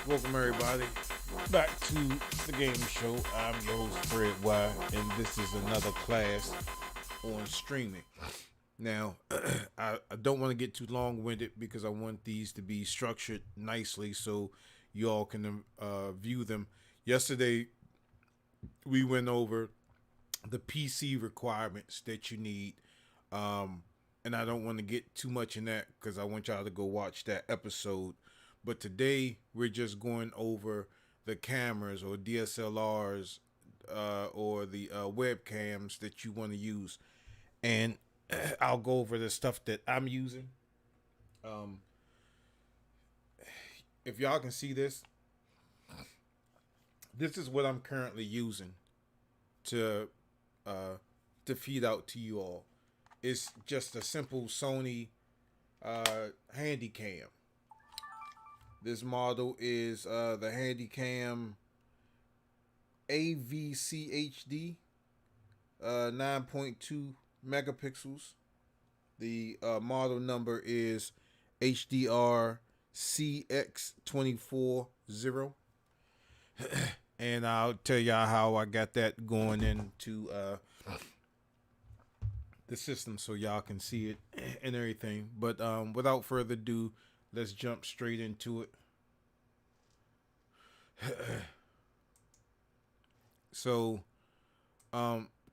Welcome everybody back to the game show. I'm your host Fred Y, and this is another class on streaming. Now, I don't want to get too long-winded because I want these to be structured nicely so you all can view them. Yesterday, we went over the PC requirements that you need, and I don't want to get too much in that because I want y'all to go watch that episode. But today we're just going over the cameras or DSLRs or the webcams that you want to use, and I'll go over the stuff that I'm using. Um, if y'all can see this, this is what I'm currently using to feed out to you all. It's just a simple Sony Handycam. This model is the Handycam AVCHD 9.2 megapixels. The model number is HDR CX240. And I'll tell y'all how I got that going into the system so y'all can see it and everything. But without further ado, let's jump straight into it. So,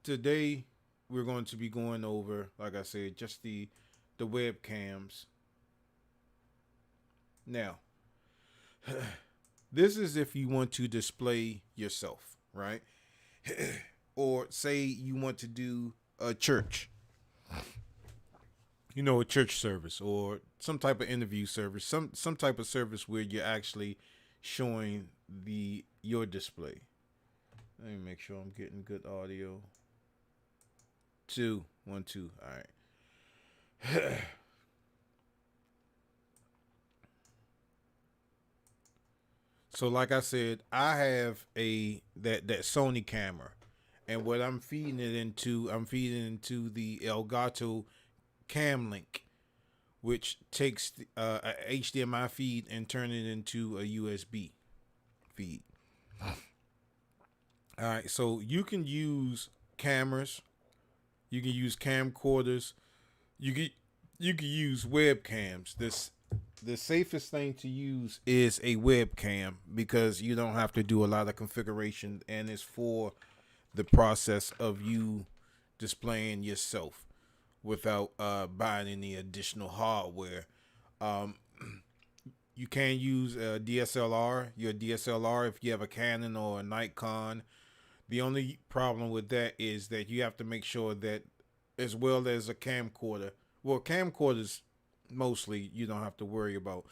today we're going to be going over, like I said, just the webcams. Now, this is if you want to display yourself, right? Or say you want to do a church. You know, a church service or some type of interview service, some type of service where you're actually showing your display. Let me make sure I'm getting good audio. 2, 1, 2. All right. So, like I said, I have that Sony camera, and what I'm feeding into the Elgato Cam Link, which takes a HDMI feed and turn it into a USB feed. All right, so you can use cameras, you can use camcorders, you can use webcams. The safest thing to use is a webcam because you don't have to do a lot of configuration, and it's for the process of you displaying yourself without buying any additional hardware. You can use a DSLR, your DSLR, if you have a Canon or a Nikon. The only problem with that is that you have to make sure that, as well as a camcorder, well, camcorders mostly you don't have to worry about,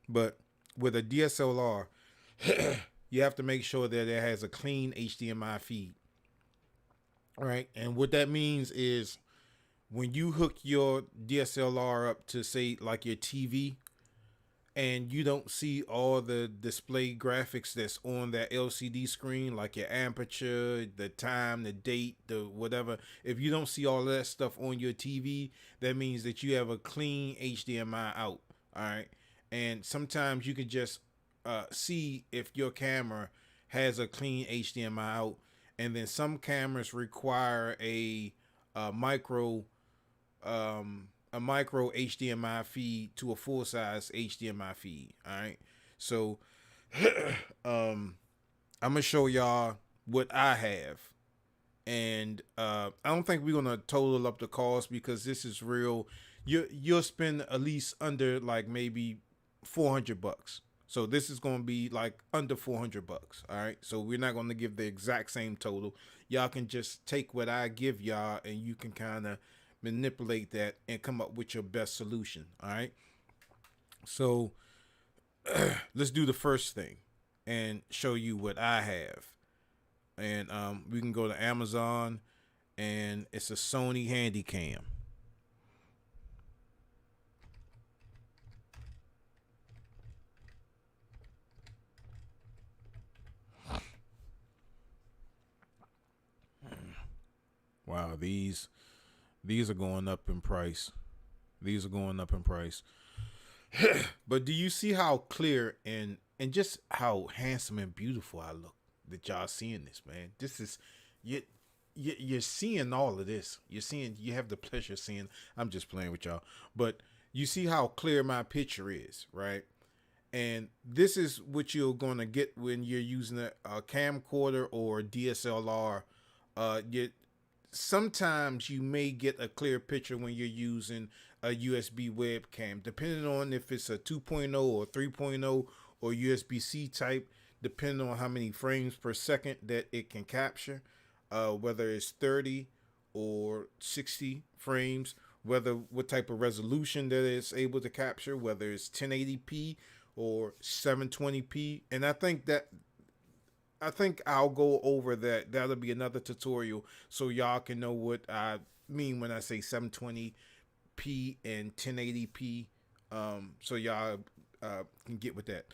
but with a DSLR, you have to make sure that it has a clean HDMI feed. All right, and what that means is when you hook your DSLR up to, say, like your TV, and you don't see all the display graphics that's on that LCD screen, like your aperture, the time, the date, the whatever. If you don't see all that stuff on your TV, that means that you have a clean HDMI out. All right. And sometimes you can just see if your camera has a clean HDMI out. And then some cameras require a micro HDMI feed to a full size HDMI feed. All right. So I'm gonna show y'all what I have, and I don't think we're gonna total up the cost because this is real. You'll spend at least under like maybe $400. So this is gonna be like under $400. All right. So we're not gonna give the exact same total. Y'all can just take what I give y'all, and you can kind of manipulate that and come up with your best solution. All right. So let's do the first thing and show you what I have. And we can go to Amazon, and it's a Sony Handycam. these are going up in price. These are going up in price. But do you see how clear and just how handsome and beautiful I look that y'all seeing this, man? This is you, you're seeing all of this. You have the pleasure of seeing. I'm just playing with y'all, but you see how clear my picture is, right? And this is what you're going to get when you're using a camcorder or DSLR. You sometimes you may get a clear picture when you're using a USB webcam, depending on if it's a 2.0 or 3.0 or USB-C type, depending on how many frames per second that it can capture, whether it's 30 or 60 frames, whether what type of resolution that it's able to capture, whether it's 1080p or 720p. And I think I'll go over that. That'll be another tutorial so y'all can know what I mean when I say 720p and 1080p. So y'all can get with that.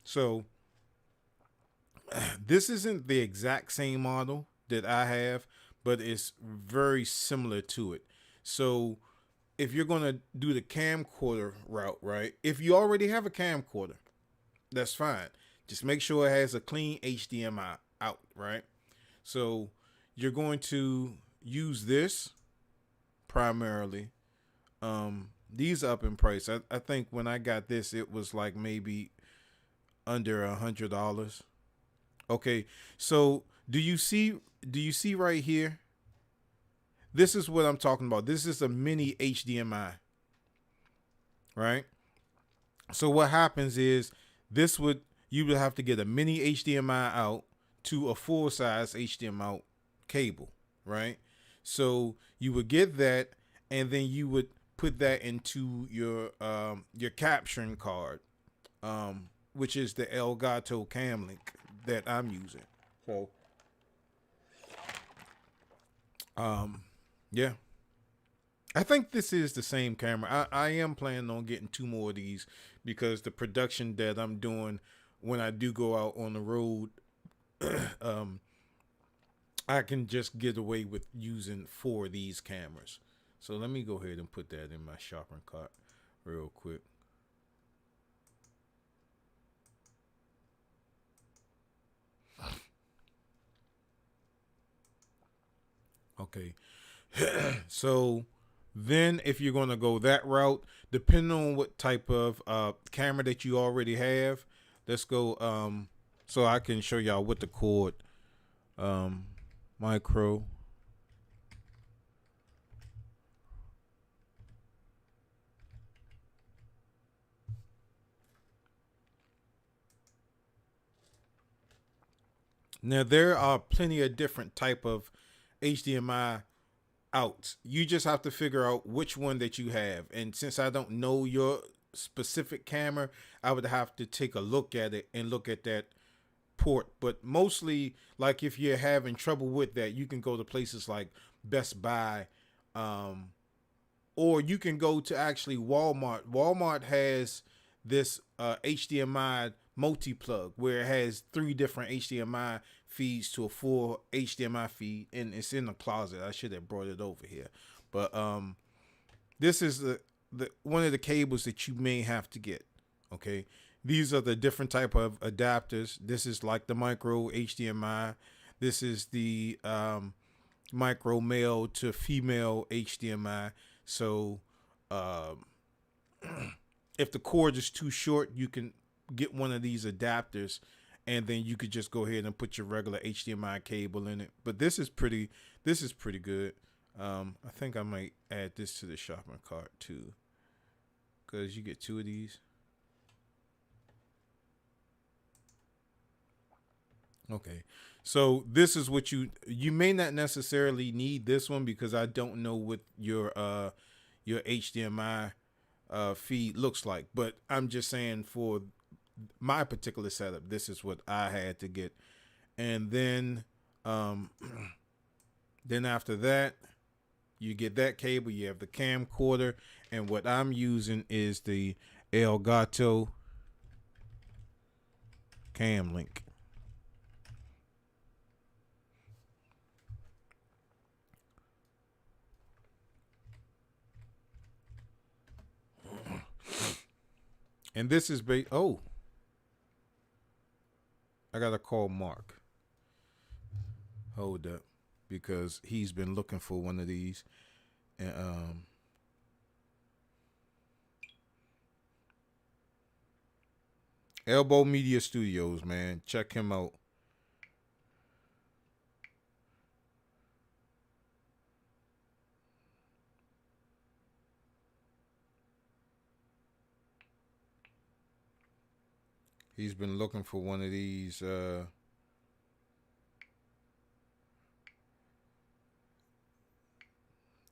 So this isn't the exact same model that I have, but it's very similar to it. So if you're going to do the camcorder route, right? If you already have a camcorder, that's fine. Just make sure it has a clean HDMI out, right? So you're going to use this primarily. These up in price. I think when I got this, it was like maybe under $100. Okay, so do you see right here? This is what I'm talking about. This is a mini HDMI, right? So what happens is you would have to get a mini HDMI out to a full size HDMI out cable, right? So you would get that, and then you would put that into your capturing card, which is the Elgato Cam Link that I'm using. So, yeah. I think this is the same camera. I am planning on getting 2 more of these because the production that I'm doing when I do go out on the road, I can just get away with using 4 of these cameras. So let me go ahead and put that in my shopping cart real quick. Okay. So then if you're going to go that route, depending on what type of camera that you already have, let's go so I can show y'all what the cord micro. Now there are plenty of different type of HDMI outs. You just have to figure out which one that you have. And since I don't know your specific camera, I would have to take a look at it and look at that port. But mostly, like if you're having trouble with that, you can go to places like Best Buy, or you can go to actually Walmart. Walmart has this HDMI multi-plug where it has 3 different HDMI feeds to a full HDMI feed, and it's in the closet. I should have brought it over here, but this is the one of the cables that you may have to get. Okay, these are the different type of adapters. This is like the micro HDMI. This is the micro male to female HDMI. So if the cord is too short, you can get one of these adapters, and then you could just go ahead and put your regular HDMI cable in it. But this is pretty good. I think I might add this to the shopping cart too, because you get 2 of these. Okay, so this is what you may not necessarily need this one, because I don't know what your HDMI feed looks like, but I'm just saying for my particular setup, this is what I had to get. And then then after that, you get that cable, you have the camcorder, and what I'm using is the Elgato Cam Link. And this is oh, I gotta call Mark. Hold up, because he's been looking for one of these, and Elbow Media Studios, man, check him out. He's been looking for one of these, and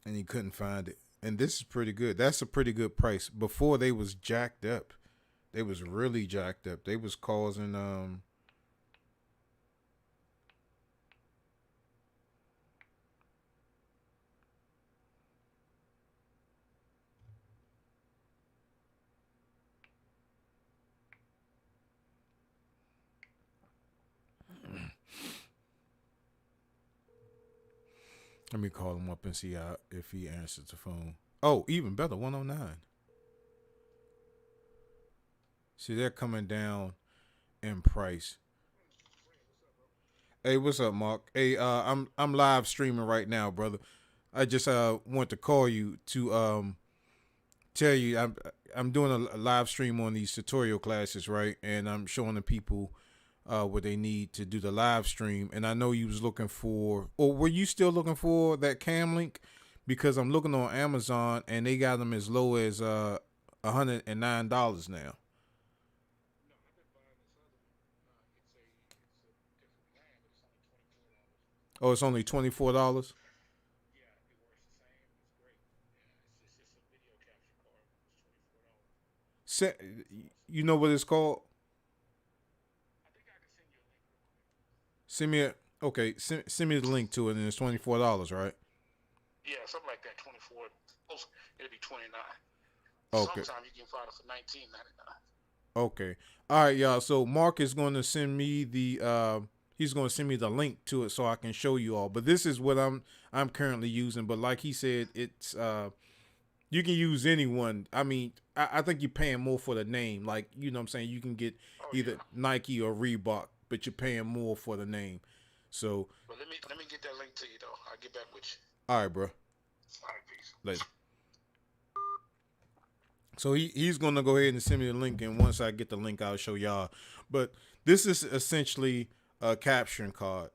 he couldn't find it. And this is pretty good. That's a pretty good price. Before they was jacked up. They was really jacked up. They was causing let me call him up and see if he answers the phone. Oh, even better, 109. See, they're coming down in price. Hey, what's up, Mark? Hey, I'm live streaming right now, brother. I just want to call you to tell you I'm doing a live stream on these tutorial classes, right? And I'm showing the people what they need to do the live stream. And I know you was looking for, or were you still looking for that cam link? Because I'm looking on Amazon and they got them as low as $109 now. Oh, it's only $24. You know what it's called? Send me a okay. Send me the link to it, and it's $24, right? Yeah, something like that. 24. It'll be 29. Okay. Sometimes you can find it for 19.99. Okay. All right, y'all. So Mark is going to send me the he's going to send me the link to it so I can show you all. But this is what I'm currently using. But like he said, it's you can use anyone. I mean, I think you're paying more for the name. Like, you know what I'm saying? You can get either Nike or Reebok, but you're paying more for the name. So But let me get that link to you though. I'll get back with you. all right, bro. All right, peace. Later. So he's gonna go ahead and send me the link, and once I get the link, I'll show y'all. But this is essentially a capturing card.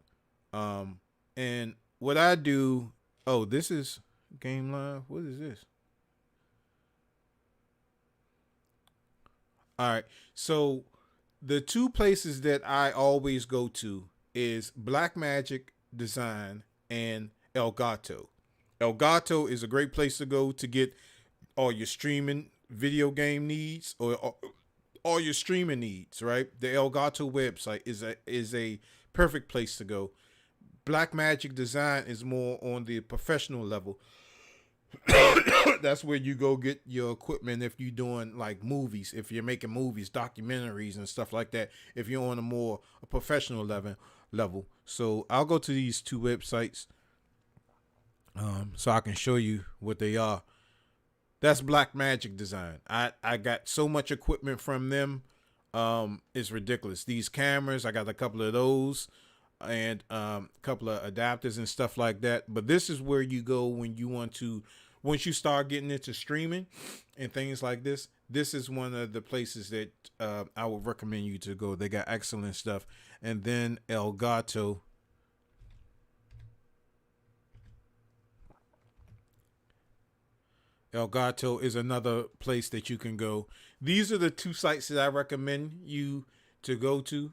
And what I do, oh, this is Game Live. What is this? All right. So the two places that I always go to is Blackmagic Design and Elgato. Elgato is a great place to go to get all your streaming video game needs or all your streaming needs, right? The Elgato website is a perfect place to go. Blackmagic Design is more on the professional level. That's where you go get your equipment if you're doing like movies, if you're making movies, documentaries and stuff like that. If you're on a professional level. So I'll go to these two websites so I can show you what they are. That's Blackmagic Design. I got so much equipment from them. It's ridiculous. These cameras, I got a couple of those and a couple of adapters and stuff like that. But this is where you go when you want to, once you start getting into streaming and things like this. This is one of the places that I would recommend you to go. They got excellent stuff. And then Elgato. Elgato is another place that you can go. These are the two sites that I recommend you to go to.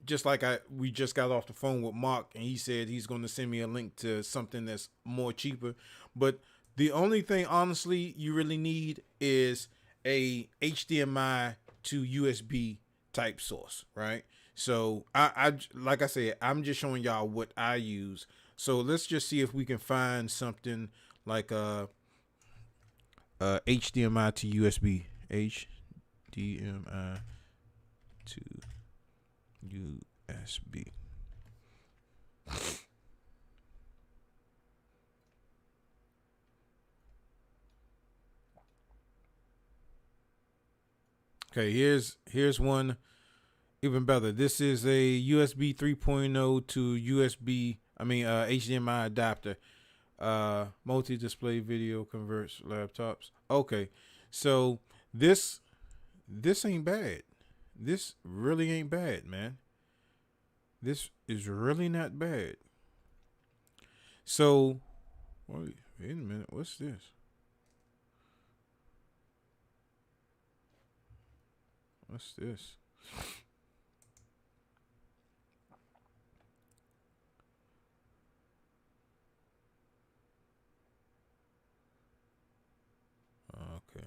Just like we just got off the phone with Mark, and he said he's going to send me a link to something that's more cheaper. But the only thing, honestly, you really need is a HDMI to USB type source, right? So I like I said, I'm just showing y'all what I use. So let's just see if we can find something like HDMI to USB. HDMI to USB. Okay, here's one even better. This is a USB 3.0 to USB, HDMI adapter. Multi-display video converts laptops. Okay, so this this ain't bad. This really ain't bad, man. This is really not bad. So, wait a minute. What's this? What's this? Okay,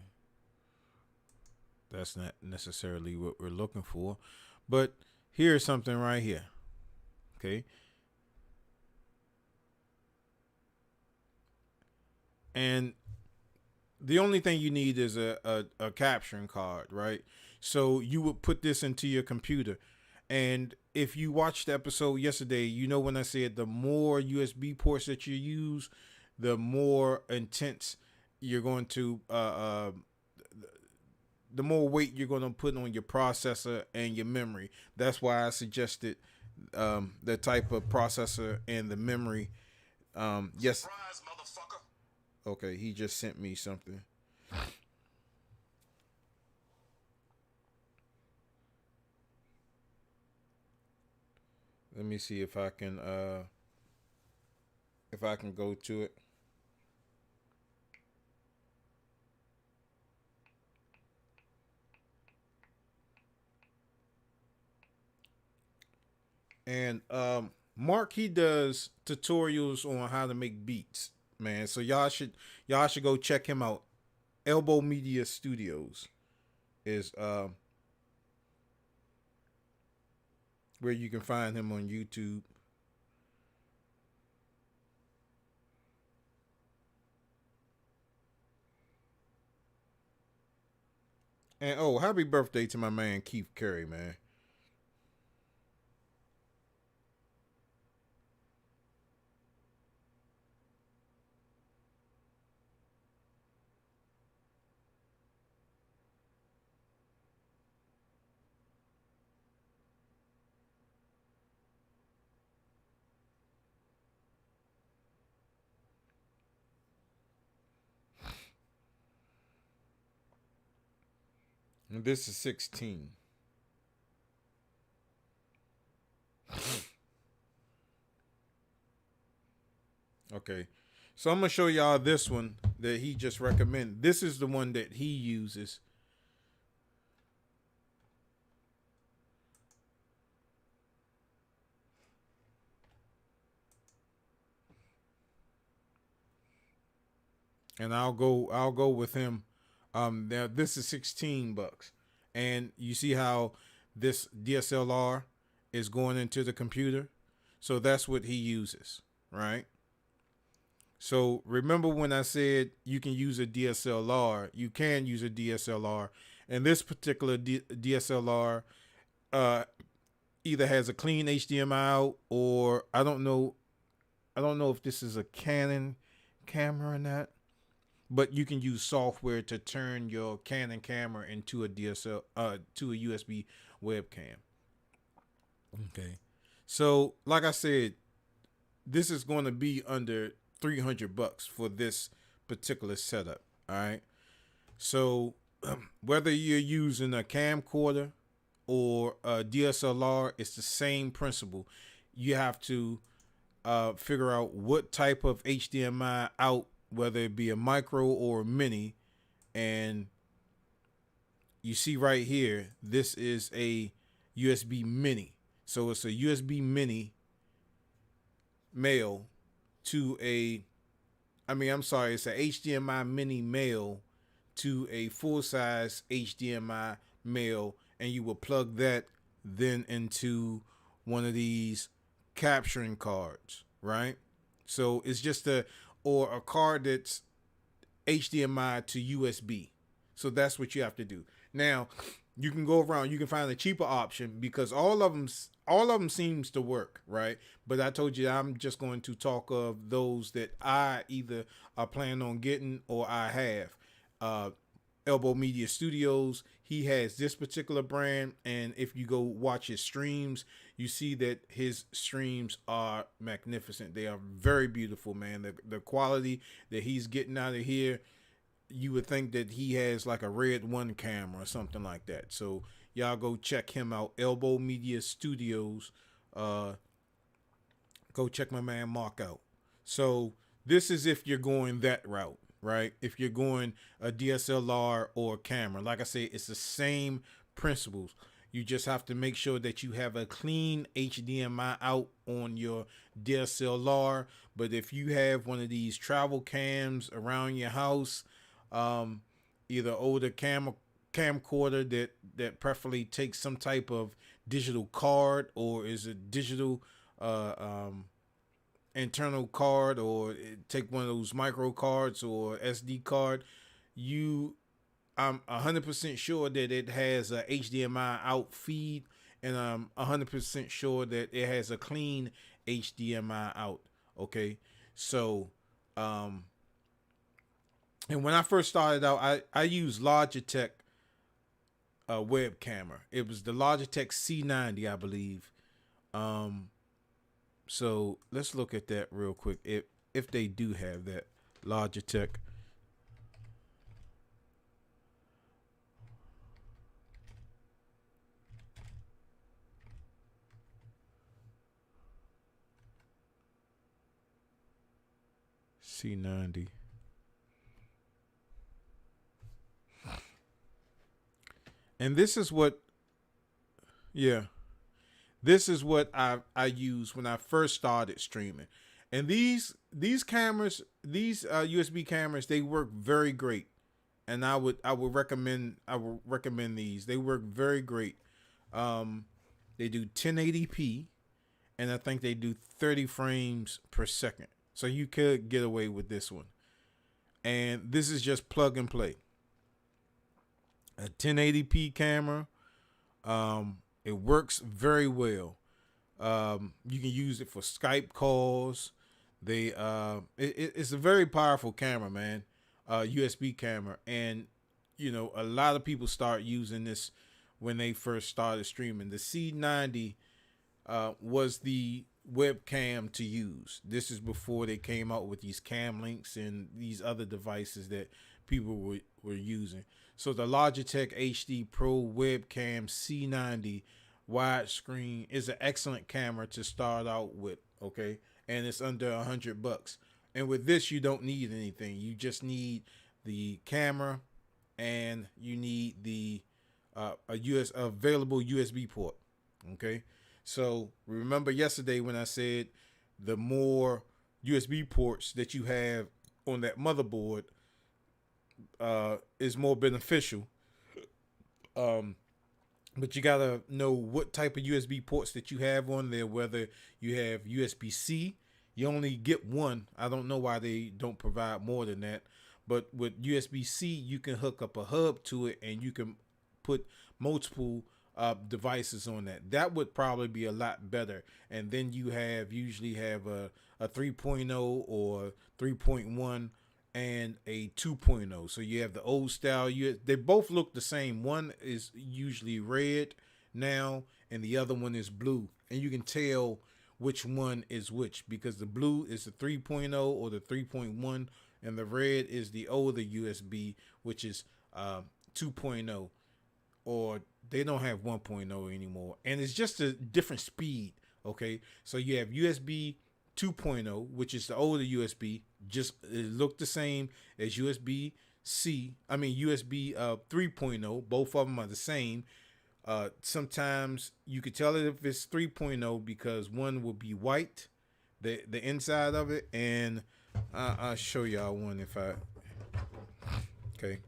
that's not necessarily what we're looking for, but here's something right here. Okay, and the only thing you need is a capturing card, right? So you would put this into your computer. And if you watched the episode yesterday, you know when I said the more USB ports that you use, the more intense you're going to, the more weight you're going to put on your processor and your memory. That's why I suggested the type of processor and the memory. Yes. Surprise, motherfucker. Okay, he just sent me something. Let me see if I can go to it. And Mark, he does tutorials on how to make beats, man. So y'all should go check him out. Elbow Media Studios is where you can find him on YouTube. And oh, happy birthday to my man Keith Curry, man. And this is 16. Okay. So I'm gonna show y'all this one that he just recommended. This is the one that he uses. And I'll go with him. Now this is $16, and you see how this DSLR is going into the computer, so that's what he uses, right? So remember when I said you can use a DSLR, you can use a DSLR, and this particular DSLR uh, either has a clean HDMI out, or I don't know if this is a Canon camera or not, but you can use software to turn your Canon camera into a to a USB webcam. Okay. So, like I said, this is going to be under $300 for this particular setup. All right. So, whether you're using a camcorder or a DSLR, it's the same principle. You have to figure out what type of HDMI out, whether it be a micro or a mini. And you see right here, this is a USB mini. So it's a USB mini male to I'm sorry, it's a HDMI mini male to a full size HDMI male, and you will plug that then into one of these capturing cards, right? So it's just a card that's HDMI to USB. So that's what you have to do. Now, you can go around, you can find a cheaper option because all of them seems to work, right? But I told you I'm just going to talk of those that I either are planning on getting or I have. Elbow Media Studios. He has this particular brand, and if you go watch his streams, you see that his streams are magnificent. They are very beautiful, man. The quality that he's getting out of here, you would think that he has like a Red One camera or something like that. So y'all go check him out, Elbow Media Studios. Uh, Go check my man Mark out. So this is if you're going that route, right? If you're going a DSLR or a camera, like I say, it's the same principles. You just have to make sure that you have a clean HDMI out on your DSLR. But if you have one of these travel cams around your house, um, either older camcorder that preferably takes some type of digital card, or is a digital uh, um, internal card, or take one of those micro cards or SD card, you I'm 100% sure that it has a HDMI out feed, and I'm 100% sure that it has a clean HDMI out. Okay, so and when I first started out, I used Logitech web camera. It was the Logitech C90, I believe. So let's look at that real quick. If they do have that Logitech. C90. And this is what, yeah, this is what I used when I first started streaming. And these cameras, these USB cameras, they work very great. And I would recommend these. They work very great. Um, they do 1080p, and I think they do 30 frames per second. So you could get away with this one. And this is just plug and play. A 1080p camera. It works very well. You can use it for Skype calls. It's a very powerful camera, man. USB camera, and a lot of people start using this when they first started streaming. The C90 was the webcam to use. This is before they came out with these cam links and these other devices that people were using. So the Logitech HD Pro webcam C90 widescreen is an excellent camera to start out with. Okay, and it's under $100. And with this, you don't need anything. You just need the camera, and you need the available USB port. Okay, so remember yesterday when I said the more USB ports that you have on that motherboard is more beneficial. But you gotta know what type of USB ports that you have on there. Whether you have USB-C, you only get one. I don't know why they don't provide more than that. But with USB-C, you can hook up a hub to it, and you can put multiple devices on that. That would probably be a lot better. And then you usually have a 3.0 or 3.1 and a 2.0. So you have the old style. They both look the same. One is usually red now, and the other one is blue. And you can tell which one is which, because the blue is the 3.0 or the 3.1, and the red is the older USB, which is 2.0, or they don't have 1.0 anymore. And it's just a different speed. Okay, so you have USB 2.0, which is the older USB, just it looked the same as USB 3.0. Both of them are the same. Sometimes you could tell it if it's 3.0 because one will be white, the inside of it, and I'll show y'all one if I. Okay.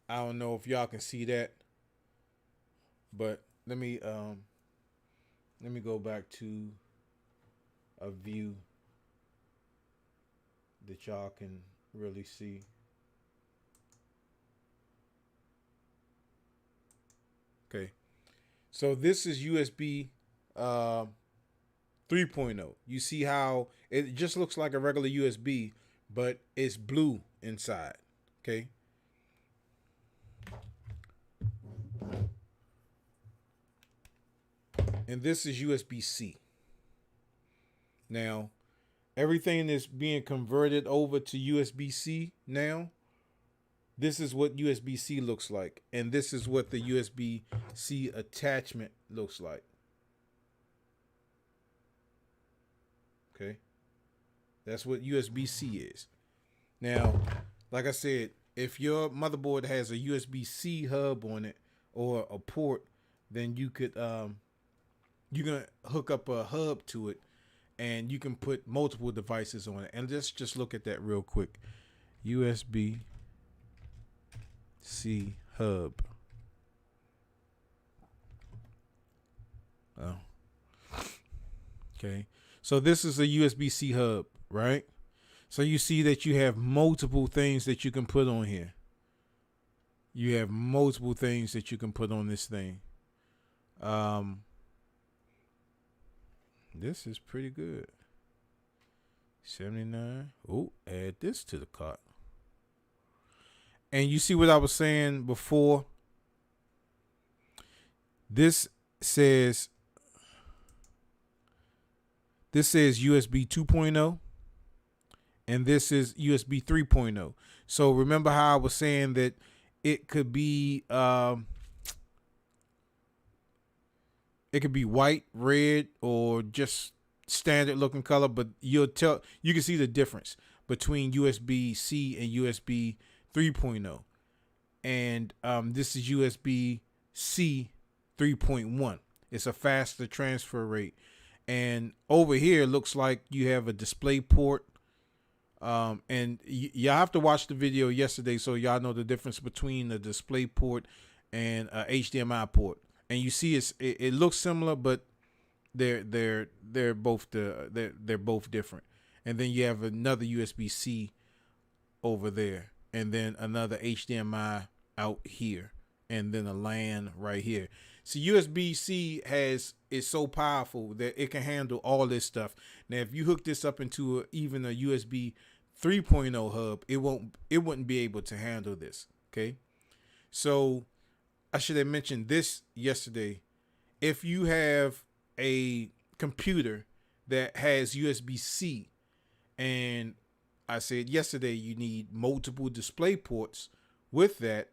I don't know if y'all can see that, but let me go back to a view that y'all can really see. Okay, so this is USB 3.0. You see how it just looks like a regular USB, but it's blue inside. Okay. And this is USB-C. Now, everything is being converted over to USB-C now. This is what USB-C looks like. And this is what the USB-C attachment looks like. Okay. That's what USB-C is. Now, like I said, if your motherboard has a USB-C hub on it or a port, then you could you can hook up a hub to it, and you can put multiple devices on it. And let's just look at that real quick. USB-C hub. Oh. Okay. So this is a USB-C hub, right? So you see that you have multiple things that you can put on here. You have multiple things that you can put on this thing. This is pretty good. 79. Oh, add this to the cart. And you see what I was saying before? This says USB 2.0 and this is USB 3.0. So remember how I was saying that it could be white, red, or just standard looking color, but you can see the difference between USB-C and USB 3.0. And this is USB-C 3.1. It's a faster transfer rate. And over here, it looks like you have a display port. And y'all have to watch the video yesterday so y'all know the difference between the display port and a HDMI port. And you see it looks similar, but they're both they're both different. And then you have another USB-C over there, and then another HDMI out here, and then a LAN right here. So USB-C is so powerful that it can handle all this stuff. Now, if you hook this up into even a USB 3.0 hub, it wouldn't be able to handle this. Okay, so I should have mentioned this yesterday. If you have a computer that has USB-C, and I said yesterday you need multiple display ports with that,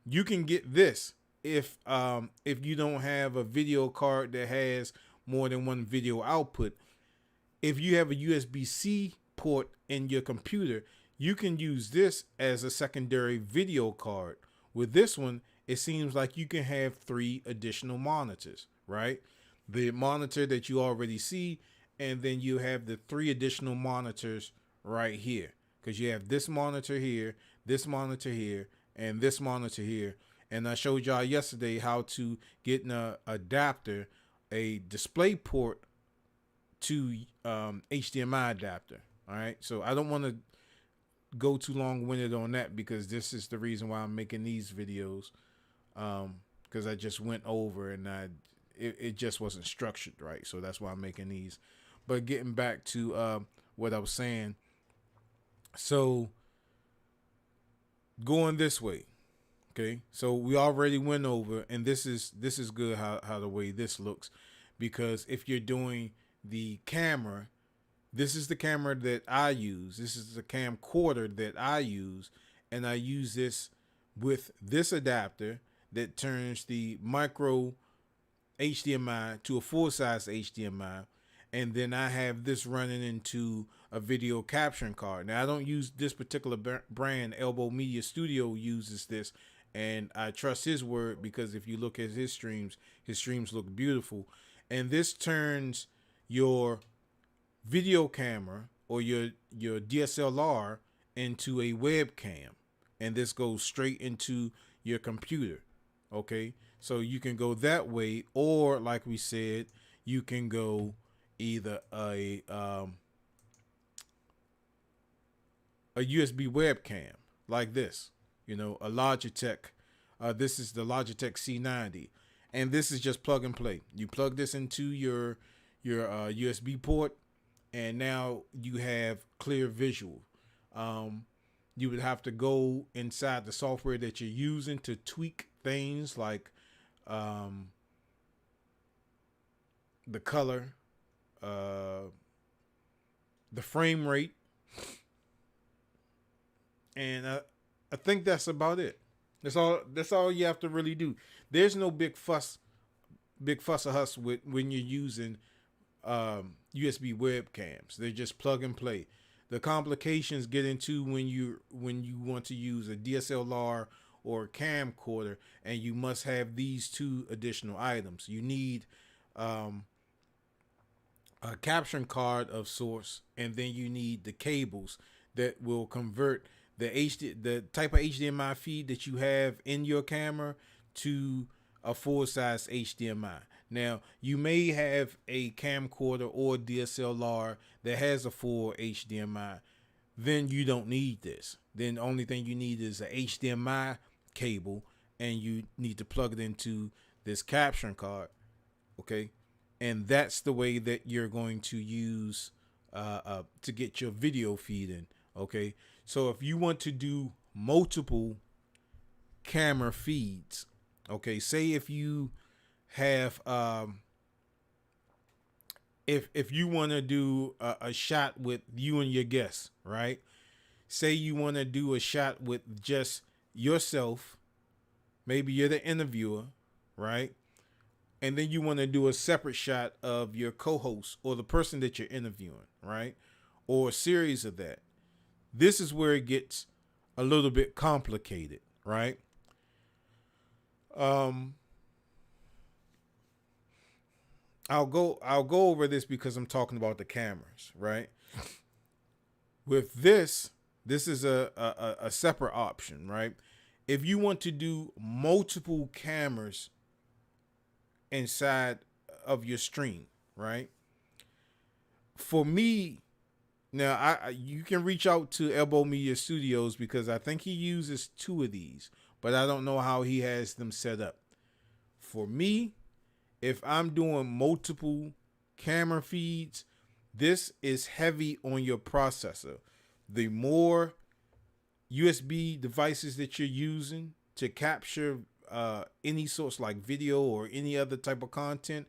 you can get this if you don't have a video card that has more than one video output. If you have a USB-C port in your computer, you can use this as a secondary video card. With this one, it seems like you can have 3 additional monitors, right? The monitor that you already see, and then you have the 3 additional monitors right here, because you have this monitor here, this monitor here, and this monitor here. And I showed y'all yesterday how to get an adapter, a display port to HDMI adapter. All right, so I don't want to go too long-winded on that, because this is the reason why I'm making these videos, because I just went over and it just wasn't structured right, so that's why I'm making these. But getting back to what I was saying, so going this way, okay, so we already went over, and this is good how the way this looks, because if you're doing the camera, this is the camera that I use. This is the camcorder that I use, and I use this with this adapter that turns the micro HDMI to a full-size HDMI, and then I have this running into a video capturing card. Now, I don't use this particular brand. Elbow Media Studio uses this, and I trust his word, because if you look at his streams look beautiful. And this turns your video camera or your DSLR into a webcam, and this goes straight into your computer. Okay, so you can go that way, or like we said, you can go either a USB webcam like this, a Logitech. This is the Logitech C90, and this is just plug and play. You plug this into your USB port, and now you have clear visual. You would have to go inside the software that you're using to tweak things like um, the color, uh, the frame rate, and I think that's about it. That's all. That's all you have to really do. There's no big fuss or huss with when you're using USB webcams. They're just plug and play. The complications get into when you want to use a DSLR or a camcorder, and you must have these two additional items. You need um, a capturing card of sorts, and then you need the cables that will convert the type of HDMI feed that you have in your camera to a full size HDMI. Now, you may have a camcorder or DSLR that has a full HDMI. Then you don't need this. Then the only thing you need is a HDMI cable, and you need to plug it into this capturing card. Okay, and that's the way that you're going to use to get your video feed in. Okay, so if you want to do multiple camera feeds, okay, say if you have if you want to do a shot with you and your guests, right? Say you want to do a shot with just yourself, maybe you're the interviewer, right? And then you want to do a separate shot of your co-host or the person that you're interviewing, right? Or a series of that. This is where it gets a little bit complicated, right? I'll go over this because I'm talking about the cameras, right? With this is a separate option, right? If you want to do multiple cameras inside of your stream, right? For me, now you can reach out to Elbow Media Studios because I think he uses two of these, but I don't know how he has them set up. For me, if I'm doing multiple camera feeds, this is heavy on your processor. The more USB devices that you're using to capture any sorts like video or any other type of content,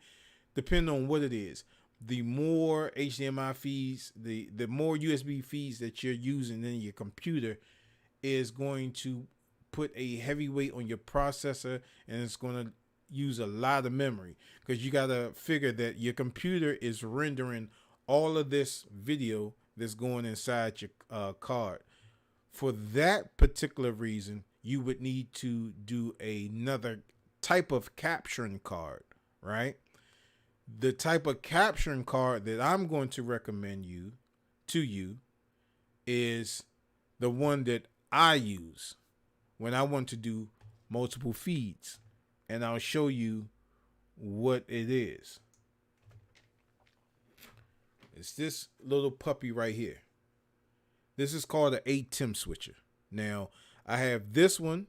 depending on what it is, the more HDMI feeds, the more USB feeds that you're using in your computer is going to put a heavy weight on your processor, and it's going to use a lot of memory because you got to figure that your computer is rendering all of this video that's going inside your card. For that particular reason, you would need to do another type of capturing card, right? The type of capturing card that I'm going to recommend to you is the one that I use when I want to do multiple feeds. And I'll show you what it is. It's this little puppy right here. This is called an ATEM switcher. Now, I have this one,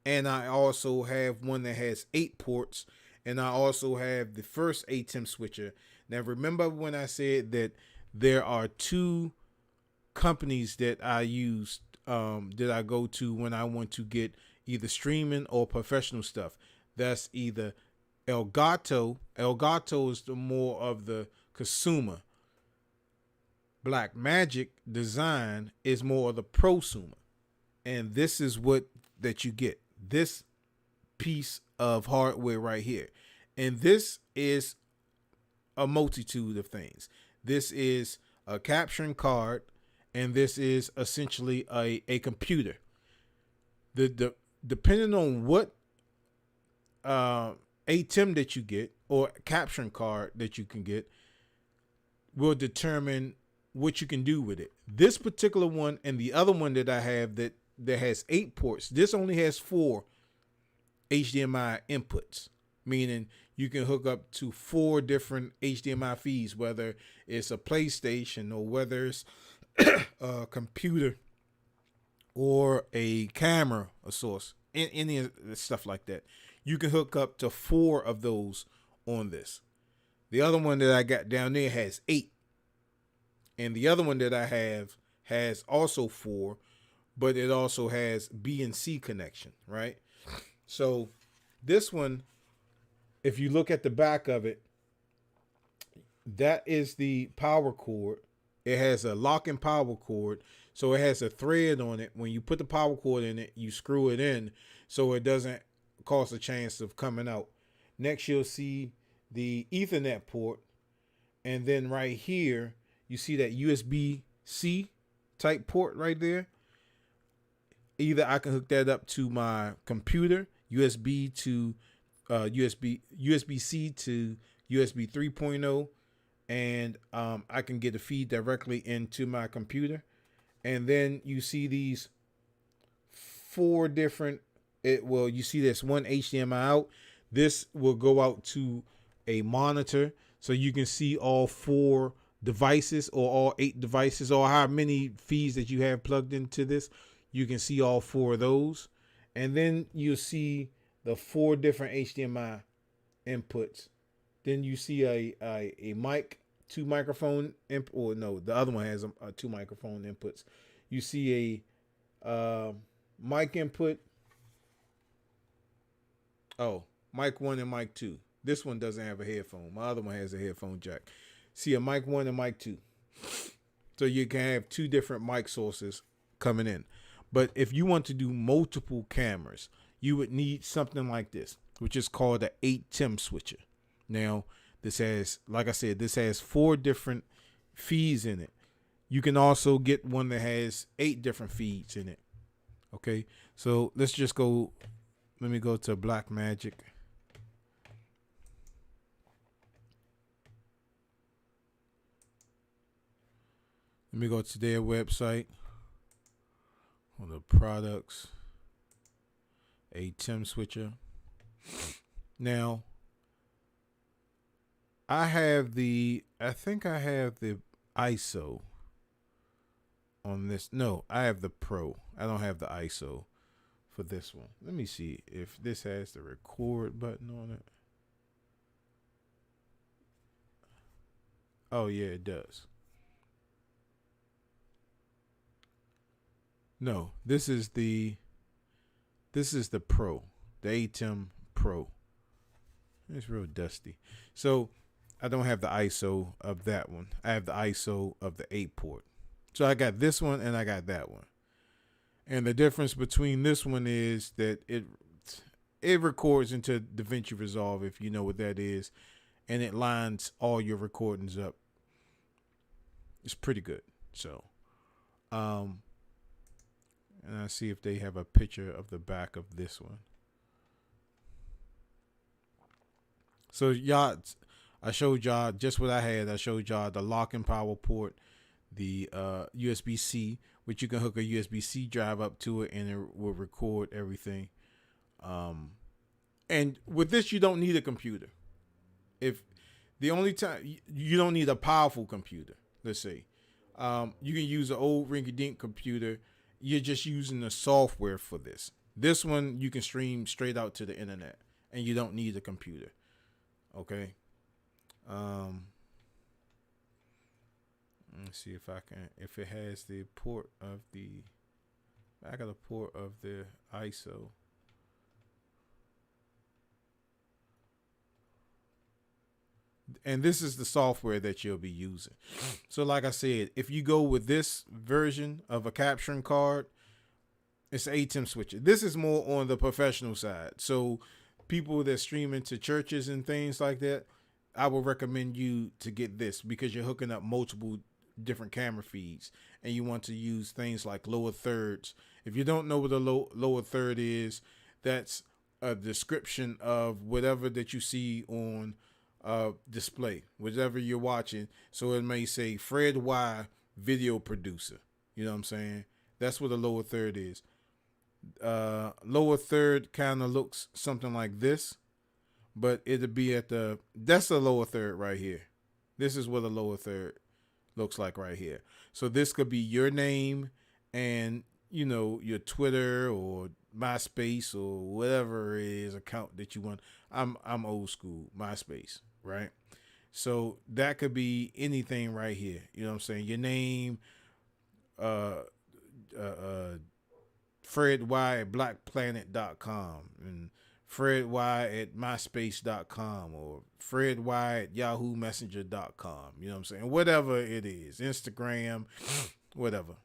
and I also have one that has 8 ports, and I also have the first ATEM switcher. Now, remember when I said that there are 2 companies that I use, that I go to when I want to get either streaming or professional stuff. That's either Elgato. Elgato is the more of the consumer. Black Magic Design is more of the prosumer. And this is what that you get. This piece of hardware right here. And this is a multitude of things. This is a capturing card, and this is essentially a computer. The depending on what ATEM that you get or capturing card that you can get will determine what you can do with it. This particular one and the other one that I have that has 8 ports, this only has 4 HDMI inputs, meaning you can hook up to 4 different HDMI feeds, whether it's a PlayStation or whether it's a computer or a camera, a source, any stuff like that. You can hook up to 4 of those on this. The other one that I got down there has 8. And the other one that I have has also 4. but it also has B and C connection, right? So this one, if you look at the back of it, that is the power cord. It has a locking power cord, so it has a thread on it. When you put the power cord in it, you screw it in so it doesn't cause a chance of coming out. Next, you'll see the Ethernet port, and then right here, you see that USB C type port right there. Either I can hook that up to my computer, USB to USB C to USB 3.0, and I can get a feed directly into my computer. And then you see these four different. You see this one HDMI out. This will go out to a monitor, so you can see all four devices or all 8 devices or how many feeds that you have plugged into this. You can see all four of those, and then you'll see the four different HDMI inputs. Then you see a mic, two microphone input. Or no, the other one has two microphone inputs. You see a mic input. Oh, mic one and mic two. This one doesn't have a headphone. My other one has a headphone jack. See a mic one and mic two. So you can have two different mic sources coming in. But if you want to do multiple cameras, you would need something like this, which is called the 8-TIM switcher. Now, this has, like I said, this has 4 different feeds in it. You can also get one that has 8 different feeds in it. Okay, so let's just go. Let me go to Blackmagic. Let me go to their website. On the products, 8-TIM switcher. Now, I think I have the ISO on this. No, I have the Pro. I don't have the ISO for this one. Let me see if this has the record button on it. Oh yeah, it does. No, this is the Pro, the 8-TIM Pro. It's real dusty. So I don't have the ISO of that one. I have the ISO of the 8 port. So I got this one and I got that one. And the difference between this one is that it records into DaVinci Resolve, if you know what that is, and it lines all your recordings up. It's pretty good. So, and I see if they have a picture of the back of this one. So y'all, I showed y'all just what I had. I showed y'all the locking power port, the USB-C, which you can hook a USB-C drive up to it and it will record everything. And with this, you don't need a computer. If the only time you don't need a powerful computer, let's say, you can use an old rinky-dink computer. You're just using the software for this. This one you can stream straight out to the internet, and you don't need a computer. Okay. Let's see if it has the port of I got a port of the ISO. And this is the software that you'll be using. So like I said, if you go with this version of a capturing card, it's an 8-TIM switcher. This is more on the professional side. So people that stream into churches and things like that, I would recommend you to get this because you're hooking up multiple different camera feeds and you want to use things like lower thirds. If you don't know what a lower third is, that's a description of whatever that you see on display, whatever you're watching. So it may say Fred Y video producer. You know what I'm saying? That's what a lower third is. Lower third kind of looks something like this, but it'll be that's the lower third right here. This is what a lower third looks like right here. So this could be your name and, you know, your Twitter or MySpace or whatever it is account that you want. I'm old school, MySpace, right? So that could be anything right here. You know what I'm saying? Your name, FredY@blackplanet.com and FredY@myspace.com or FredY@YahooMessenger.com. You know what I'm saying? Whatever it is, Instagram, whatever.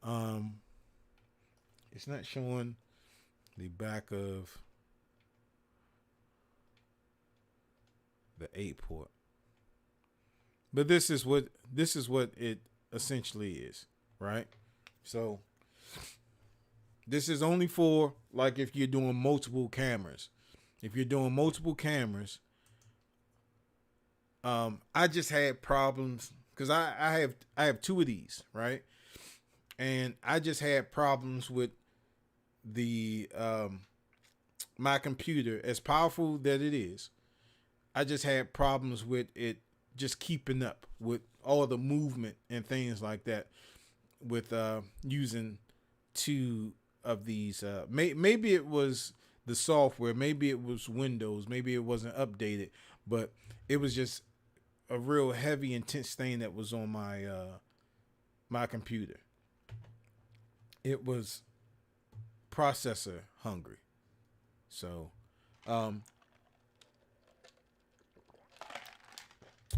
Um, it's not showing the back of the 8-port, but this is what it essentially is, right? So this is only for like if you're doing multiple cameras. If you're doing multiple cameras, I just had problems because I have two of these, right? And I just had problems with the my computer, as powerful that it is. I just had problems with it just keeping up with all the movement and things like that with using two of these. Maybe it was the software, maybe it was Windows, maybe it wasn't updated, but it was just a real heavy, intense thing that was on my computer. It was processor hungry. So, um,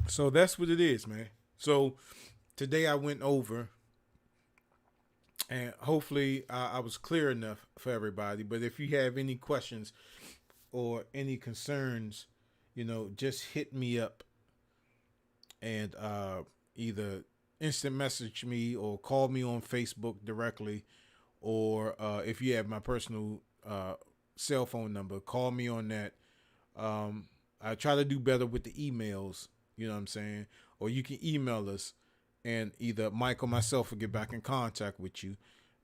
so that's what it is, man. So today I went over, and hopefully I was clear enough for everybody. But if you have any questions or any concerns, just hit me up and either instant message me or call me on Facebook directly, or if you have my personal cell phone number, call me on that. I try to do better with the emails, you know what I'm saying? Or you can email us, and either Mike or myself will get back in contact with you.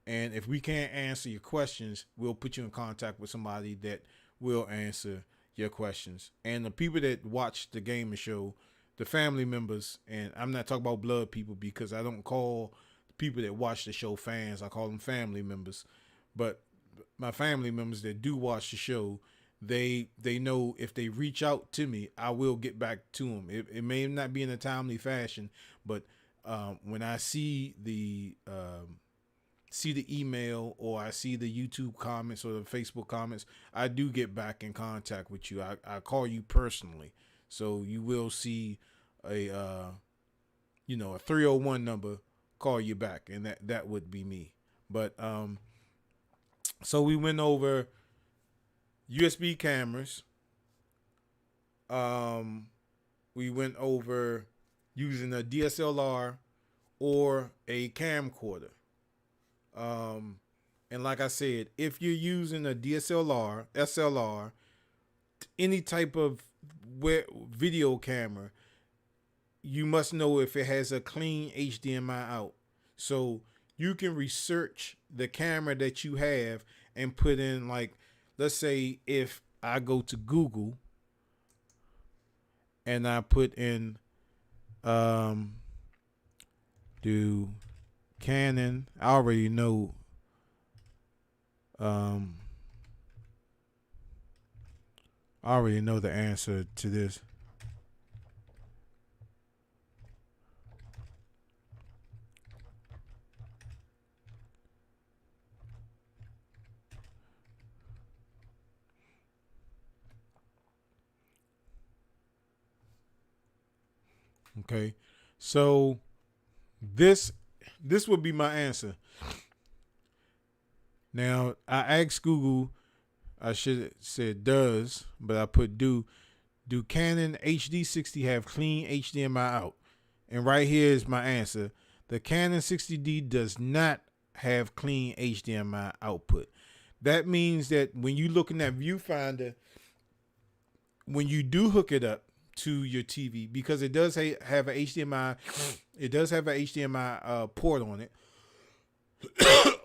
And if we can't answer your questions, we'll put you in contact with somebody that will answer your questions. And the people that watch the Gamer Show, the family members, and I'm not talking about blood people because I don't call people that watch the show fans. I call them family members. But my family members that do watch the show, they know if they reach out to me, I will get back to them. It may not be in a timely fashion, but when I see the email or I see the YouTube comments or the Facebook comments, I do get back in contact with you. I call you personally, so you will see a 301 number call you back, and that would be me. But so we went over USB cameras. We went over using a DSLR or a camcorder. And like I said, if you're using a DSLR, SLR, any type of video camera, you must know if it has a clean HDMI out. So you can research the camera that you have and put in, like, let's say if I go to Google and I put in do Canon, I already know I already know the answer to this. Okay, so this would be my answer. Now I asked Google. I should have said does, but I put do. Do Canon HD60 have clean HDMI out? And right here is my answer. The Canon 60D does not have clean HDMI output. That means that when you look in that viewfinder, when you do hook it up to your TV, because it does have a HDMI, it does have a HDMI port on it,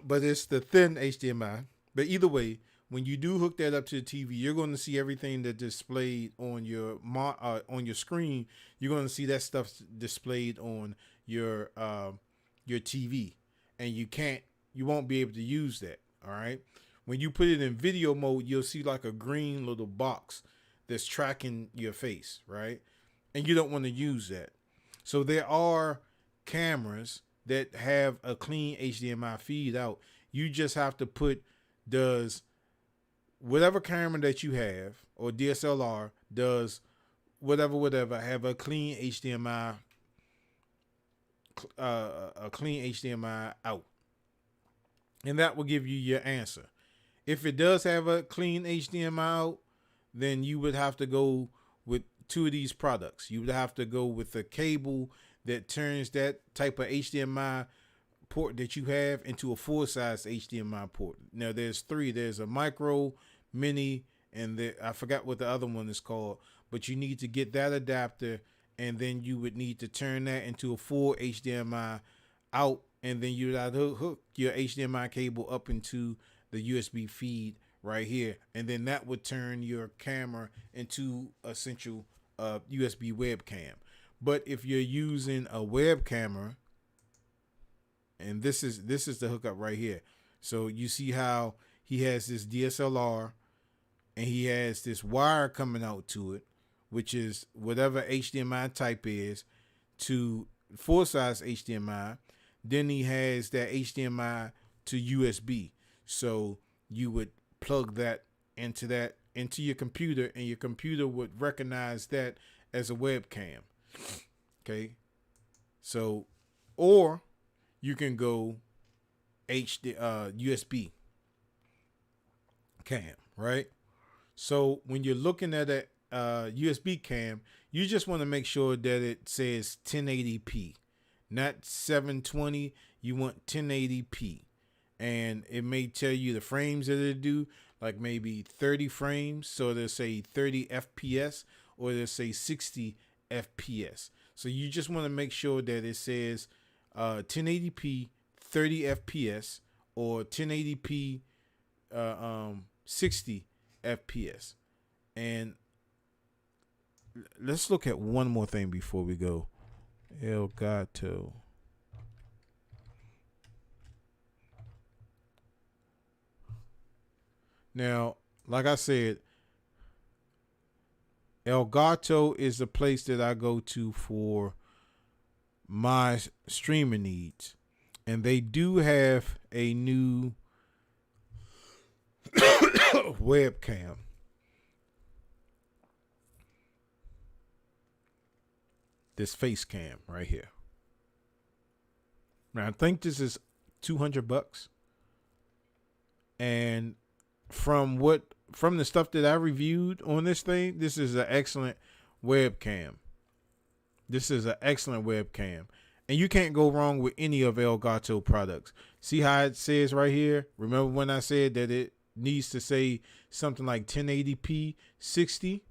but it's the thin HDMI. But either way, when you do hook that up to the TV, you're going to see everything that displayed on your screen. You're going to see that stuff displayed on your TV, and you won't be able to use that. All right. When you put it in video mode, you'll see like a green little box that's tracking your face, right? And you don't want to use that. So there are cameras that have a clean HDMI feed out. You just have to put, does whatever camera that you have or DSLR, does whatever have a clean HDMI a clean HDMI out, and that will give you your answer. If it does have a clean HDMI out, then you would have to go with two of these products. You would have to go with a cable that turns that type of HDMI port that you have into a full-size HDMI port. Now there's three. There's a micro, mini, and I forgot what the other one is called, but you need to get that adapter, and then you would need to turn that into a full HDMI out, and then you'd have to hook your HDMI cable up into the USB feed right here, and then that would turn your camera into essential USB webcam. But if you're using a web camera, and this is the hookup right here. So you see how he has this DSLR, and he has this wire coming out to it, which is whatever HDMI type is, to full size HDMI. Then he has that HDMI to USB. So you would plug that into your computer, and your computer would recognize that as a webcam. Okay. So, or you can go USB cam, right? So when you're looking at a USB cam, you just want to make sure that it says 1080p, not 720. You want 1080p, and it may tell you the frames that it do, like maybe 30 frames. So they'll say 30 FPS, or they'll say 60 FPS. So you just want to make sure that it says 1080p 30 FPS or 1080p 60 FPS. And let's look at one more thing before we go. Elgato. Now, like I said, Elgato is the place that I go to for my streaming needs. And they do have a new webcam. This face cam right here. Now I think this is $200. And from the stuff that I reviewed on this thing, this is an excellent webcam. This is an excellent webcam. And you can't go wrong with any of Elgato products. See how it says right here? Remember when I said that it needs to say something like 1080p 60?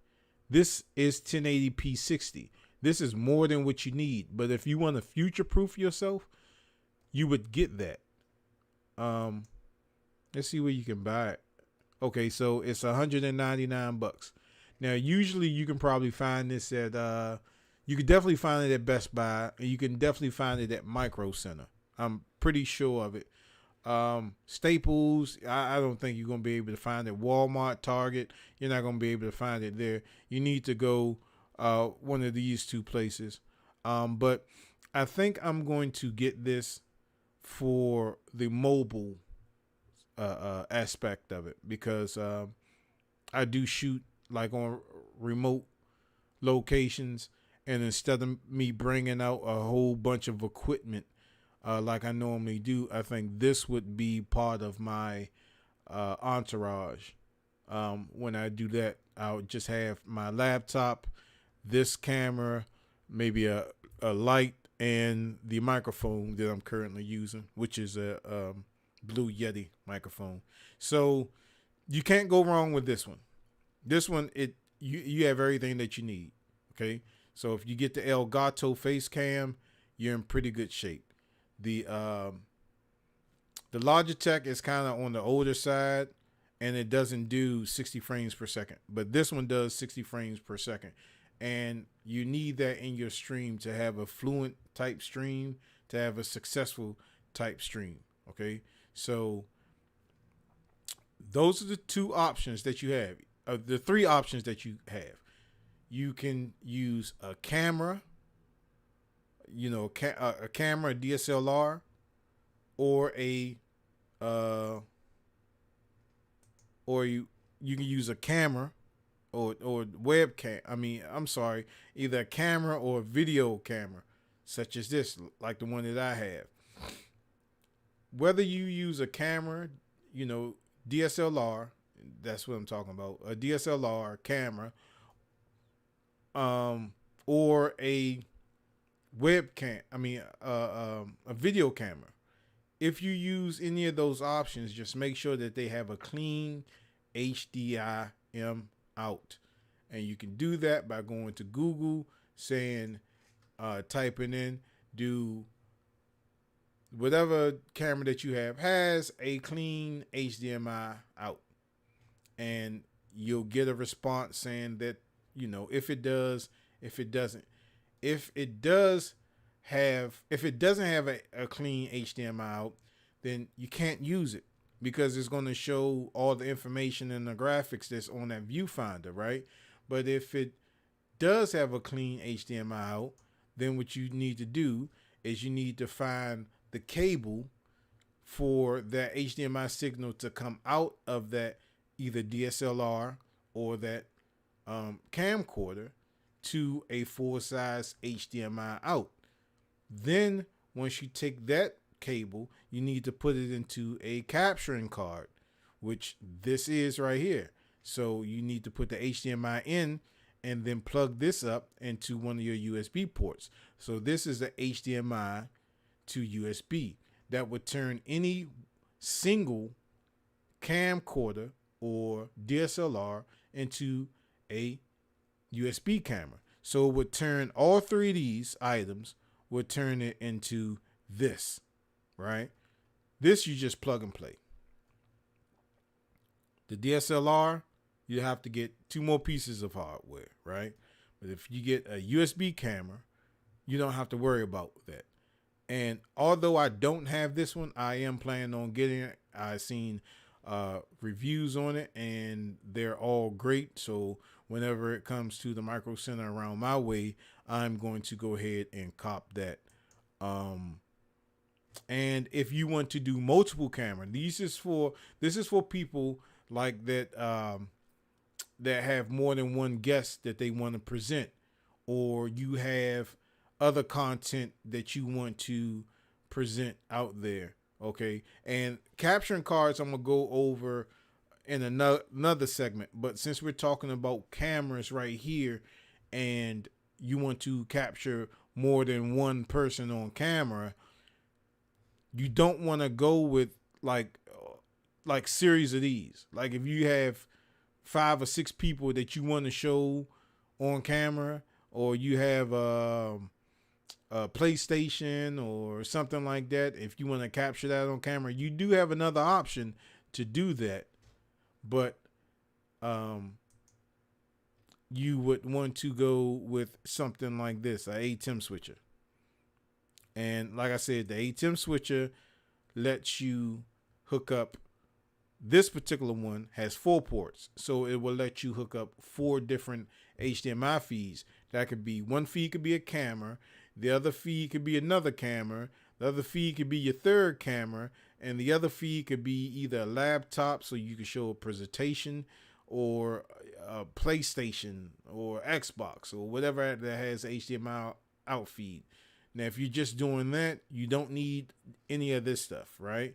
This is 1080p 60. This is more than what you need. But if you want to future-proof yourself, you would get that. Let's see where you can buy it. Okay, so it's $199. Now, usually you can probably find this at you can definitely find it at Best Buy, and you can definitely find it at Micro Center. I'm pretty sure of it. Staples, I don't think you're gonna be able to find it. Walmart, Target, you're not gonna be able to find it there. You need to go one of these two places. But I think I'm going to get this for the mobile aspect of it, because I do shoot like on remote locations, and instead of me bringing out a whole bunch of equipment like I normally do, I think this would be part of my entourage. When I do that, I'll just have my laptop, this camera, maybe a light, and the microphone that I'm currently using, which is a Blue Yeti microphone. So you can't go wrong with this one. This one, you have everything that you need. Okay, so if you get the Elgato face cam, you're in pretty good shape. The Logitech is kind of on the older side, and it doesn't do 60 frames per second, but this one does 60 frames per second, and you need that in your stream to have a fluent type stream, to have a successful type stream. Okay, so those are the two options that you have. The three options that you have. You can use a camera. a camera, a DSLR, or a uh, or you can use a camera or webcam. I mean, I'm sorry, either a camera or a video camera, such as this, like the one that I have. Whether you use a camera, you know, DSLR, that's what I'm talking about, a DSLR camera, um, or a webcam. I mean, a video camera. If you use any of those options, just make sure that they have a clean HDIM out. And you can do that by going to Google, saying, typing in, do whatever camera that you have has a clean HDMI out. And you'll get a response saying that, if it does, if it doesn't. If it does if it doesn't have a clean HDMI out, then you can't use it because it's going to show all the information and the graphics that's on that viewfinder, right? But if it does have a clean HDMI out, then what you need to do is you need to find the cable for that HDMI signal to come out of that either DSLR or that camcorder to a full size HDMI out. Then once you take that cable, you need to put it into a capturing card, which this is right here. So you need to put the HDMI in and then plug this up into one of your USB ports. So this is the HDMI to USB that would turn any single camcorder or DSLR into a USB camera. So it would turn all three of these items, would turn it into this, right? This you just plug and play. The DSLR, you have to get two more pieces of hardware, right? But if you get a USB camera, you don't have to worry about that. And although I don't have this one, I am planning on getting it. I've seen reviews on it and they're all great. So whenever it comes to the Micro Center around my way, I'm going to go ahead and cop that. And if you want to do multiple camera, this is for people like that that have more than one guest that they want to present, or you have other content that you want to present out there. Okay. And capturing cards, I'm going to go over in another segment. But since we're talking about cameras right here and you want to capture more than one person on camera, you don't want to go with like series of these. Like if you have 5 or 6 people that you want to show on camera, or you have a PlayStation or something like that, if you want to capture that on camera, you do have another option to do that. But you would want to go with something like this, a ATEM switcher. And like I said, the ATEM switcher lets you hook up. This particular one has 4 ports, so it will let you hook up 4 different HDMI feeds. That could be, one feed could be a camera, the other feed could be another camera, the other feed could be your third camera, and the other feed could be either a laptop, so you can show a presentation, or a PlayStation or Xbox or whatever that has HDMI out feed. Now, if you're just doing that, you don't need any of this stuff, right?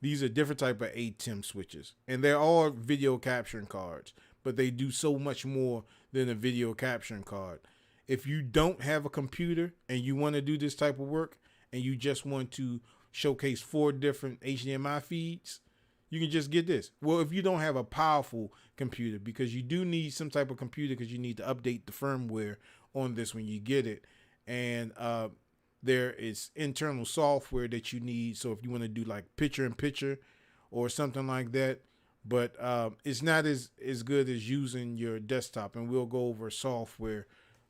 These are different type of ATEM switches, and they're all video capturing cards, but they do so much more than a video capturing card. If you don't have a computer and you want to do this type of work and you just want to showcase 4 different HDMI feeds, you can just get this. Well, if you don't have a powerful computer, because you do need some type of computer because you need to update the firmware on this when you get it. And there is internal software that you need. So if you want to do like picture in picture or something like that, but it's not as good as using your desktop. And we'll go over software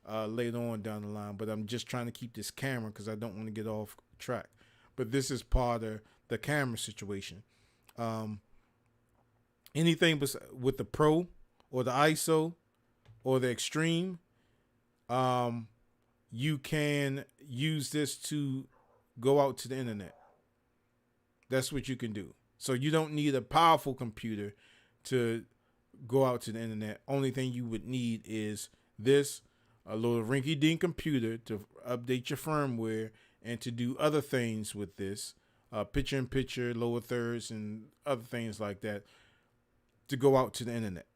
later on down the line. But I'm just trying to keep this camera because I don't want to get off track. But this is part of the camera situation. Anything with the Pro or the ISO or the Extreme, you can use this to go out to the internet. That's what you can do. So you don't need a powerful computer to go out to the internet. Only thing you would need is this, a little rinky dink computer to update your firmware and to do other things with this, picture in picture, lower thirds, and other things like that to go out to the internet.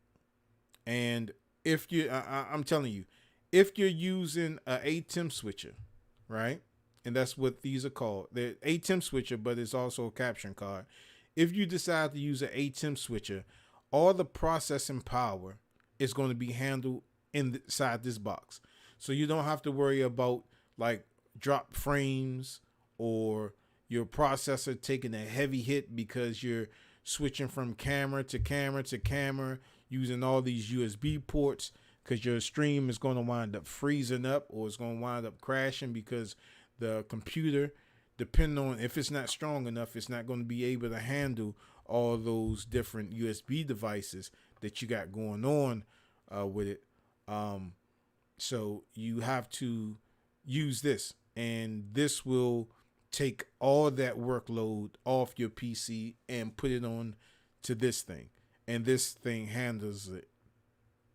And if I'm telling you, if you're using a ATEM switcher, right? And that's what these are called. They're ATEM switcher, but it's also a caption card. If you decide to use an ATEM switcher, all the processing power is going to be handled inside this box. So you don't have to worry about like drop frames or your processor taking a heavy hit because you're switching from camera to camera to camera using all these USB ports, because your stream is going to wind up freezing up or it's going to wind up crashing because the computer, depending on if it's not strong enough, it's not going to be able to handle all those different USB devices that you got going on with it. So you have to use this, and this will take all that workload off your PC and put it on to this thing. And this thing handles it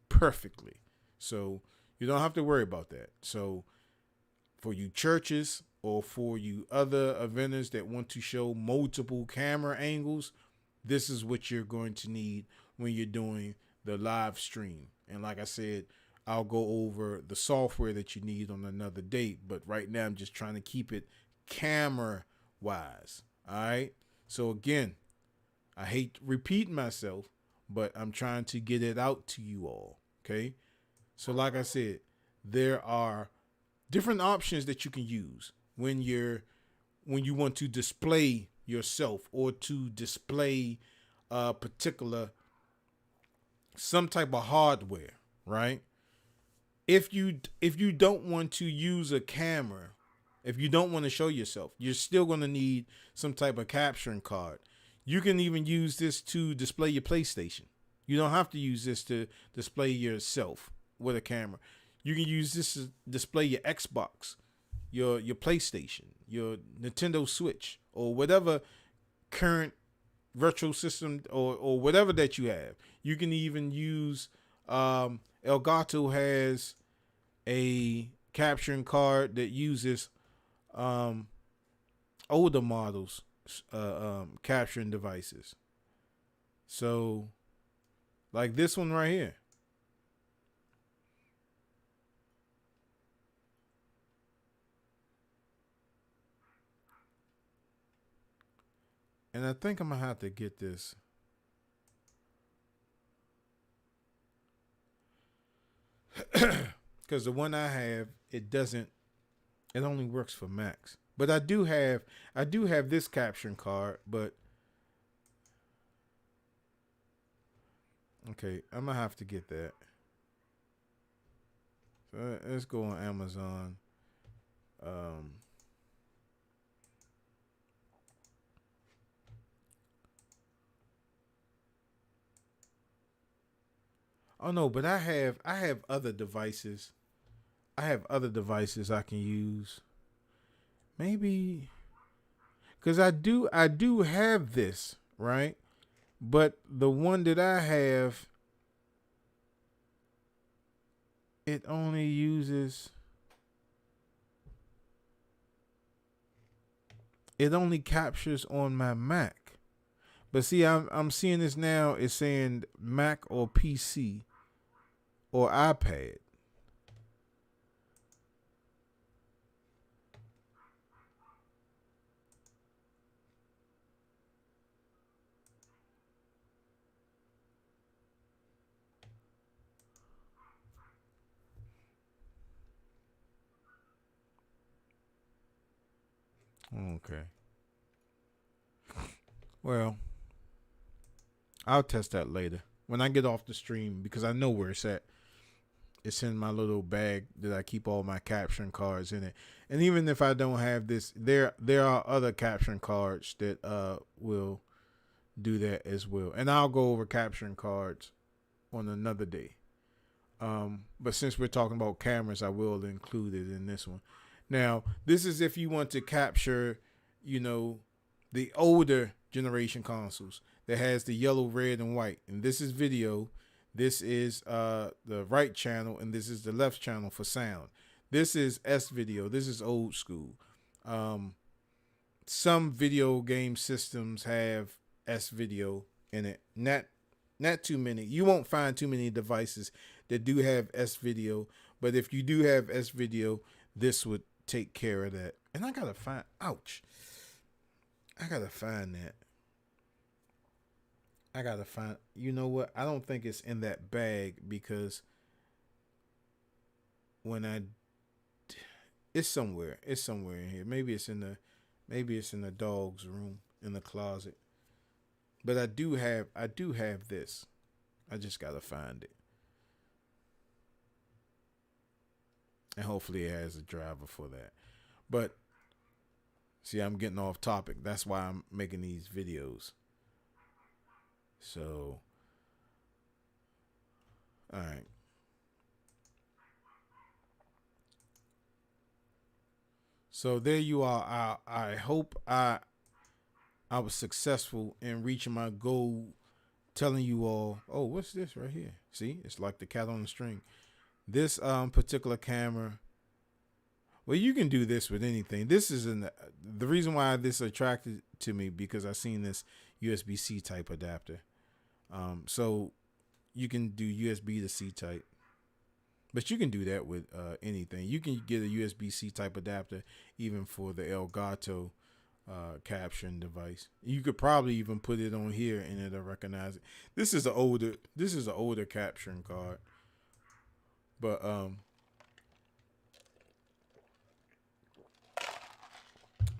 perfectly. So you don't have to worry about that. So for you churches or for you other eventers that want to show multiple camera angles, this is what you're going to need when you're doing the live stream. And like I said, I'll go over the software that you need on another date. But right now, I'm just trying to keep it camera wise. All right. So again, I hate repeating myself, but I'm trying to get it out to you all. Okay. So like I said, there are different options that you can use when you want to display yourself or to display a particular some type of hardware, right? If you don't want to use a camera, if you don't want to show yourself, you're still going to need some type of capturing card. You can even use this to display your PlayStation. You don't have to use this to display yourself with a camera. You can use this to display your Xbox, your PlayStation, your Nintendo Switch, or whatever current virtual system or whatever that you have. You can even use Elgato has a capturing card that uses older models capturing devices. So like this one right here. And I think I'm going to have to get this. Because the one I have, it only works for Macs. But I do have this capturing card, but okay, I'm going to have to get that. So let's go on Amazon. Oh no, but I have other devices. I have other devices I can use. Maybe because I do have this, right? But the one that I have, it only uses, it only captures on my Mac. But see, I'm seeing this now. It's saying Mac or PC or iPad. Okay. Well, I'll test that later when I get off the stream because I know where it's at. It's in my little bag that I keep all my capturing cards in it. And even if I don't have this, there are other capturing cards that will do that as well. And I'll go over capturing cards on another day. But since we're talking about cameras, I will include it in this one. Now, this is if you want to capture, you know, the older generation consoles that has the yellow, red, and white. And this is video. This is the right channel, and this is the left channel for sound. This is S video. This is old school. Um, some video game systems have S video in it. Not too many. You won't find too many devices that do have S video, but if you do have S video, this would take care of that. And I gotta find. Ouch! I gotta find that. I gotta find. You know what? I don't think it's in that bag because when I, it's somewhere. It's somewhere in here. Maybe it's in the dog's room in the closet. But I do have this. I just gotta find it. And hopefully it has a driver for that. But see, I'm getting off topic. That's why I'm making these videos. So, all right. So there you are. I hope I was successful in reaching my goal, telling you all, oh, what's this right here? See, it's like the cat on the string. This particular camera, well, you can do this with anything. This is the reason why this attracted to me because I seen this USB-C type adapter. So you can do USB to C type, but you can do that with anything. You can get a USB-C type adapter even for the Elgato capturing device. You could probably even put it on here and it'll recognize it. This is an older capturing card, but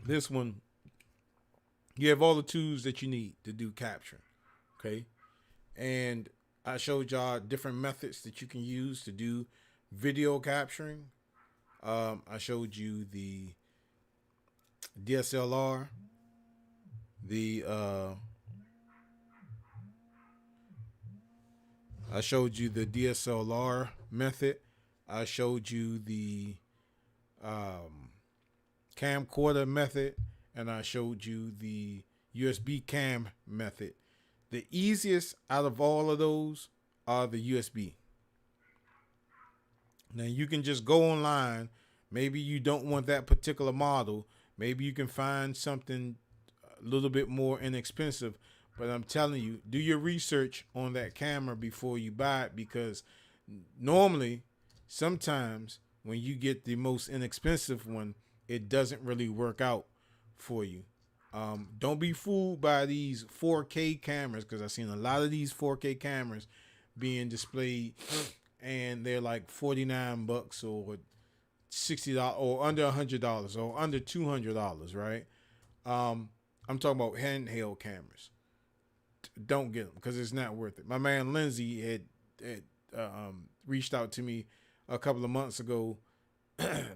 this one, you have all the tools that you need to do capturing. Okay, and I showed y'all different methods that you can use to do video capturing. I showed you the DSLR, I showed you the DSLR method. I showed you the camcorder method, and I showed you the USB cam method. The easiest out of all of those are the USB. Now you can just go online. Maybe you don't want that particular model. Maybe you can find something a little bit more inexpensive. But I'm telling you, do your research on that camera before you buy it, because normally, sometimes when you get the most inexpensive one, it doesn't really work out for you. Don't be fooled by these 4K cameras, because I've seen a lot of these 4K cameras being displayed and they're like $49 or $60 or under $100 or under $200, right? I'm talking about handheld cameras. Don't get them because it's not worth it. My man Lindsay had reached out to me a couple of months ago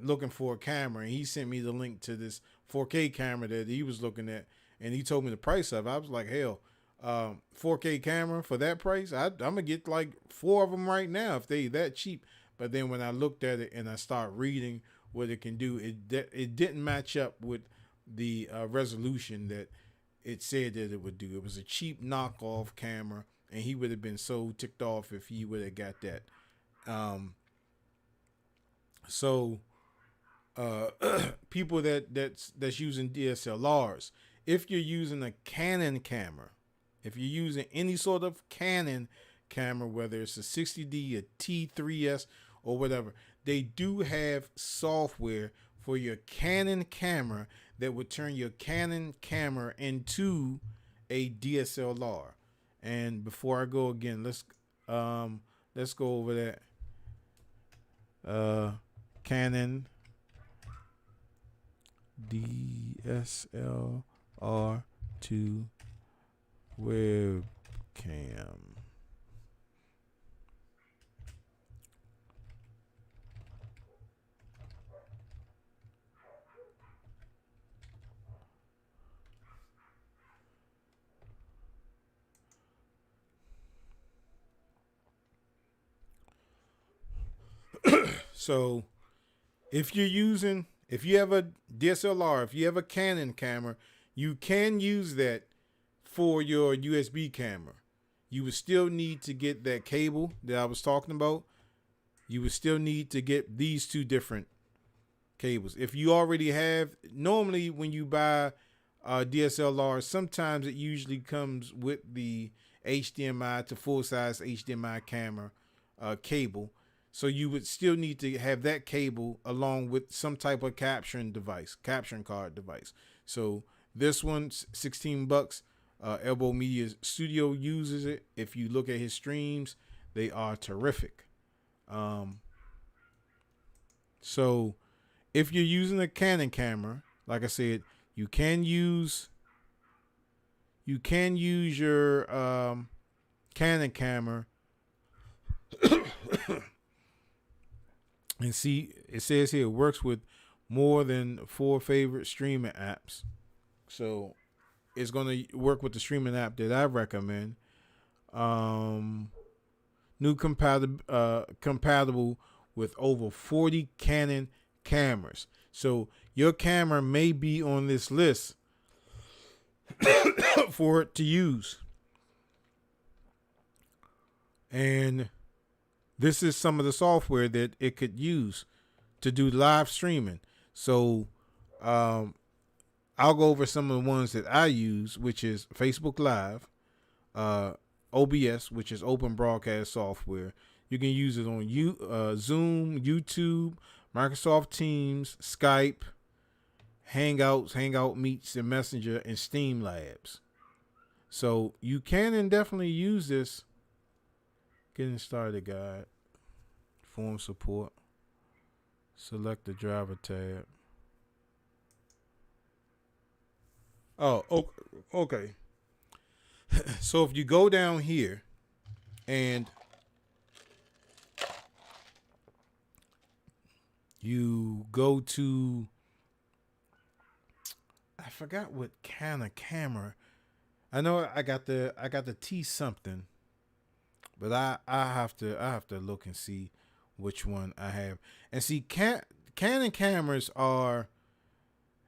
looking for a camera, and he sent me the link to this 4K camera that he was looking at, and he told me the price of it. I was like, hell, 4K camera for that price? I'm gonna get like 4 of them right now if they that cheap. But then when I looked at it and I started reading what it can do, it didn't match up with the resolution that it said that it would do. It was a cheap knockoff camera, and he would have been so ticked off if he would have got that. So people that's using DSLRs, if you're using a Canon camera, if you're using any sort of Canon camera, whether it's a 60D, a T3S, or whatever, they do have software for your Canon camera that would turn your Canon camera into a DSLR. And before I go again, let's go over that. Canon DSLR2 webcam. So if you have a DSLR, if you have a Canon camera, you can use that for your USB camera. You would still need to get that cable that I was talking about. You would still need to get these two different cables. If you already have, normally when you buy a DSLR, sometimes it usually comes with the HDMI to full size HDMI camera cable. So you would still need to have that cable along with some type of capturing card device. So this one's $16. Elbow Media Studio uses it. If you look at his streams, they are terrific. So if you're using a Canon camera, like I said, you can use your Canon camera and see. It says here it works with more than 4 favorite streaming apps. So it's going to work with the streaming app that I recommend. New compatible with over 40 Canon cameras. So your camera may be on this list for it to use. And this is some of the software that it could use to do live streaming. So I'll go over some of the ones that I use, which is Facebook Live, OBS, which is Open Broadcast Software. You can use it on Zoom, YouTube, Microsoft Teams, Skype, Hangouts, Hangout Meets, and Messenger, and Steam Labs. So you can definitely use this. Getting started guide, form support, select the driver tab. Oh, okay. So if you go down here and you go to, I forgot what kind of camera. I know I got the T something, but I have to look and see which one I have. And see, Canon cameras are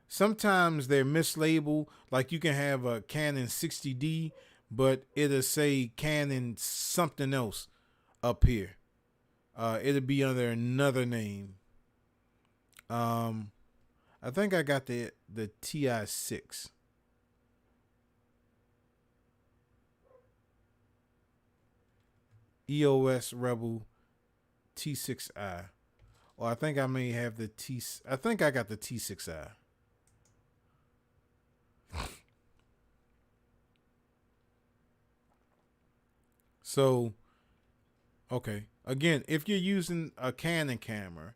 sometimes they're mislabeled. Like you can have a Canon 60D, but it'll say Canon something else up here. It'll be under another name. I think I got the TI6. EOS Rebel T6i. Or I think I may have the I think I got the T6i. So, okay. Again, if you're using a Canon camera,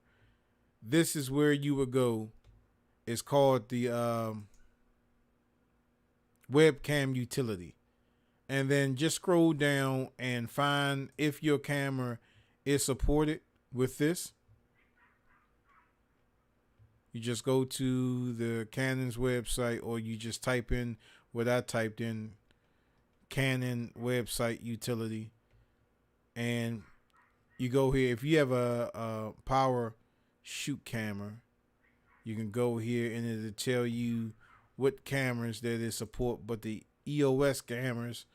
this is where you would go. It's called the webcam utility. And then just scroll down and find if your camera is supported with this. You just go to the Canon's website, or you just type in what I typed in, Canon website utility. And you go here. If you have a power shoot camera, you can go here and it'll tell you what cameras that it support. But the EOS cameras,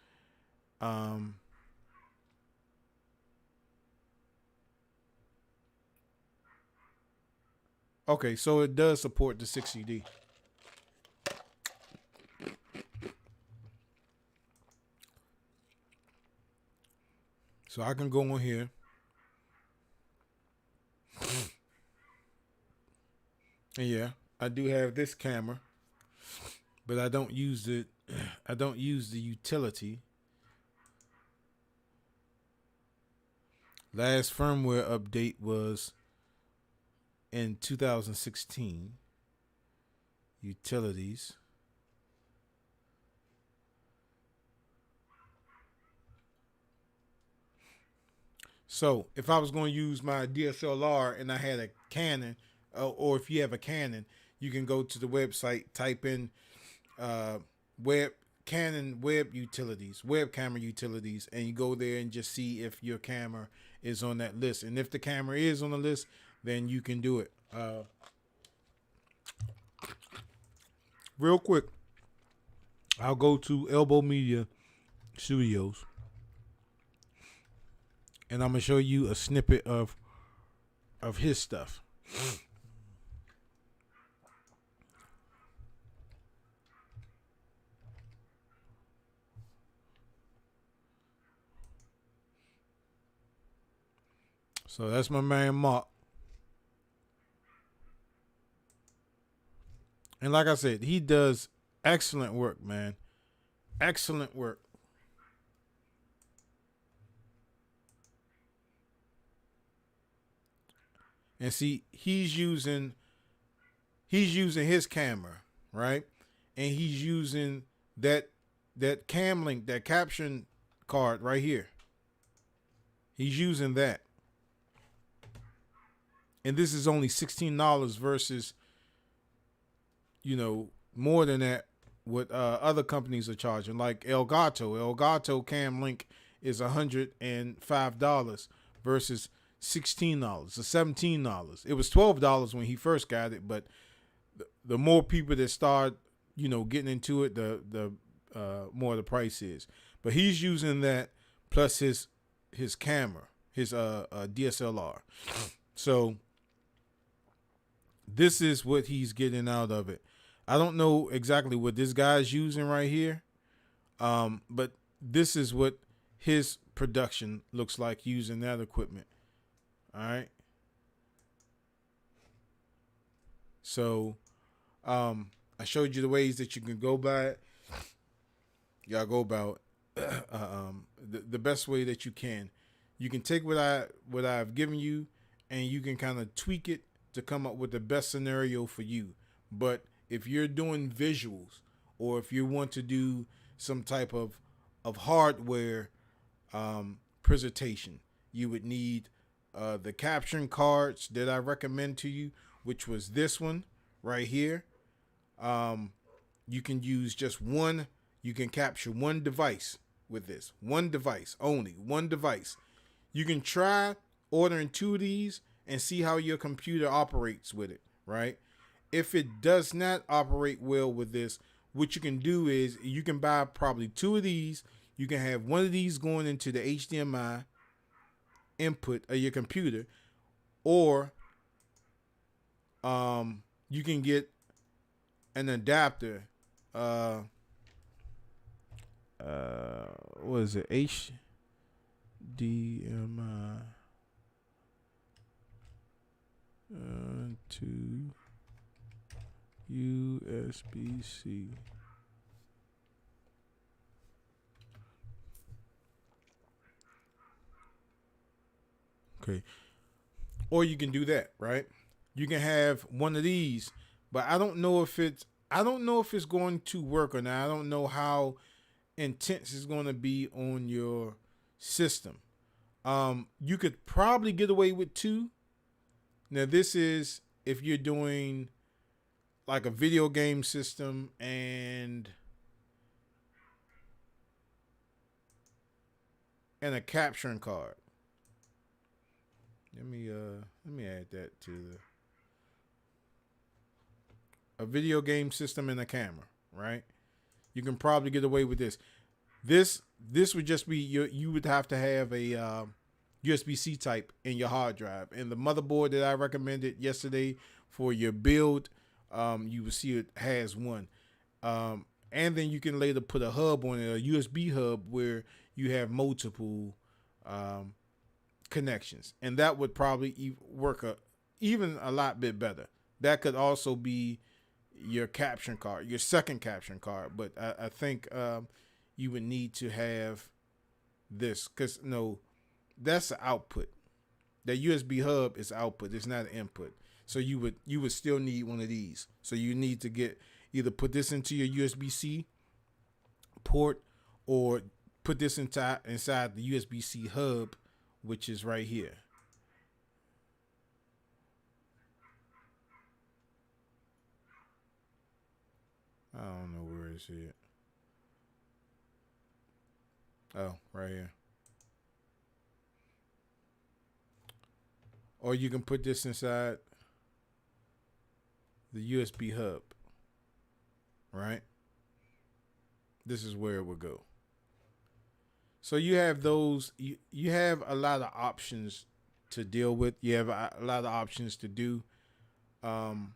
okay, so it does support the 60D. So I can go on here. And yeah, I do have this camera, but I don't use it. I don't use the utility. Last firmware update was in 2016. Utilities. So if I was going to use my DSLR and I had a Canon, or if you have a Canon, you can go to the website, type in Canon web utilities, web camera utilities, and you go there and just see if your camera is on that list. And if the camera is on the list, then you can do it. Real quick, I'll go to Elbow Media Studios, and I'm gonna show you a snippet of his stuff. So that's my man Mark. And like I said, he does excellent work, man. Excellent work. And see, he's using his camera, right? And he's using that cam link, that caption card right here. He's using that. And this is only $16 versus, more than that what other companies are charging, like Elgato. Elgato Cam Link is $105 versus $16 or $17. It was $12 when he first got it, but the more people that start, getting into it, the more the price is. But he's using that plus his camera, his DSLR. So this is what he's getting out of it. I don't know exactly what this guy's using right here, but this is what his production looks like using that equipment. All right. So I showed you the ways that you can go by it. Y'all go about the best way that you can. You can take what I've given you, and you can kind of tweak it to come up with the best scenario for you. But if you're doing visuals, or if you want to do some type of hardware presentation, you would need the caption cards that I recommend to you, which was this one right here. You can use just one. You can capture one device with this. One device only. One device. You can try ordering 2 of these and see how your computer operates with it, right? If it does not operate well with this, what you can do is you can buy probably 2 of these. You can have one of these going into the HDMI input of your computer, or you can get an adapter. What is it? HDMI to USB-C. Okay. Or you can do that, right? You can have one of these, but I don't know if it's going to work or not. I don't know how intense it's going to be on your system. You could probably get away with 2. Now this is if you're doing like a video game system and a capturing card. Let me add that to a video game system and a camera, right? You can probably get away with this. This would just be you would have to have a USB-C type in your hard drive, and the motherboard that I recommended yesterday for your build, you will see it has one. And then you can later put a hub on it, a USB hub where you have multiple connections, and that would probably work even a lot bit better. That could also be your caption card, your second caption card, but I think you would need to have this, because that's the output. That USB hub is output, it's not an input. So you would still need one of these. So you need to either put this into your USB-C port, or put this inside the USB-C hub, which is right here. I don't know where it's at. Oh, right here. or you can put this inside the USB hub, right? This is where it would go. So you have those. You have a lot of options to deal with. You have a lot of options to do. Um,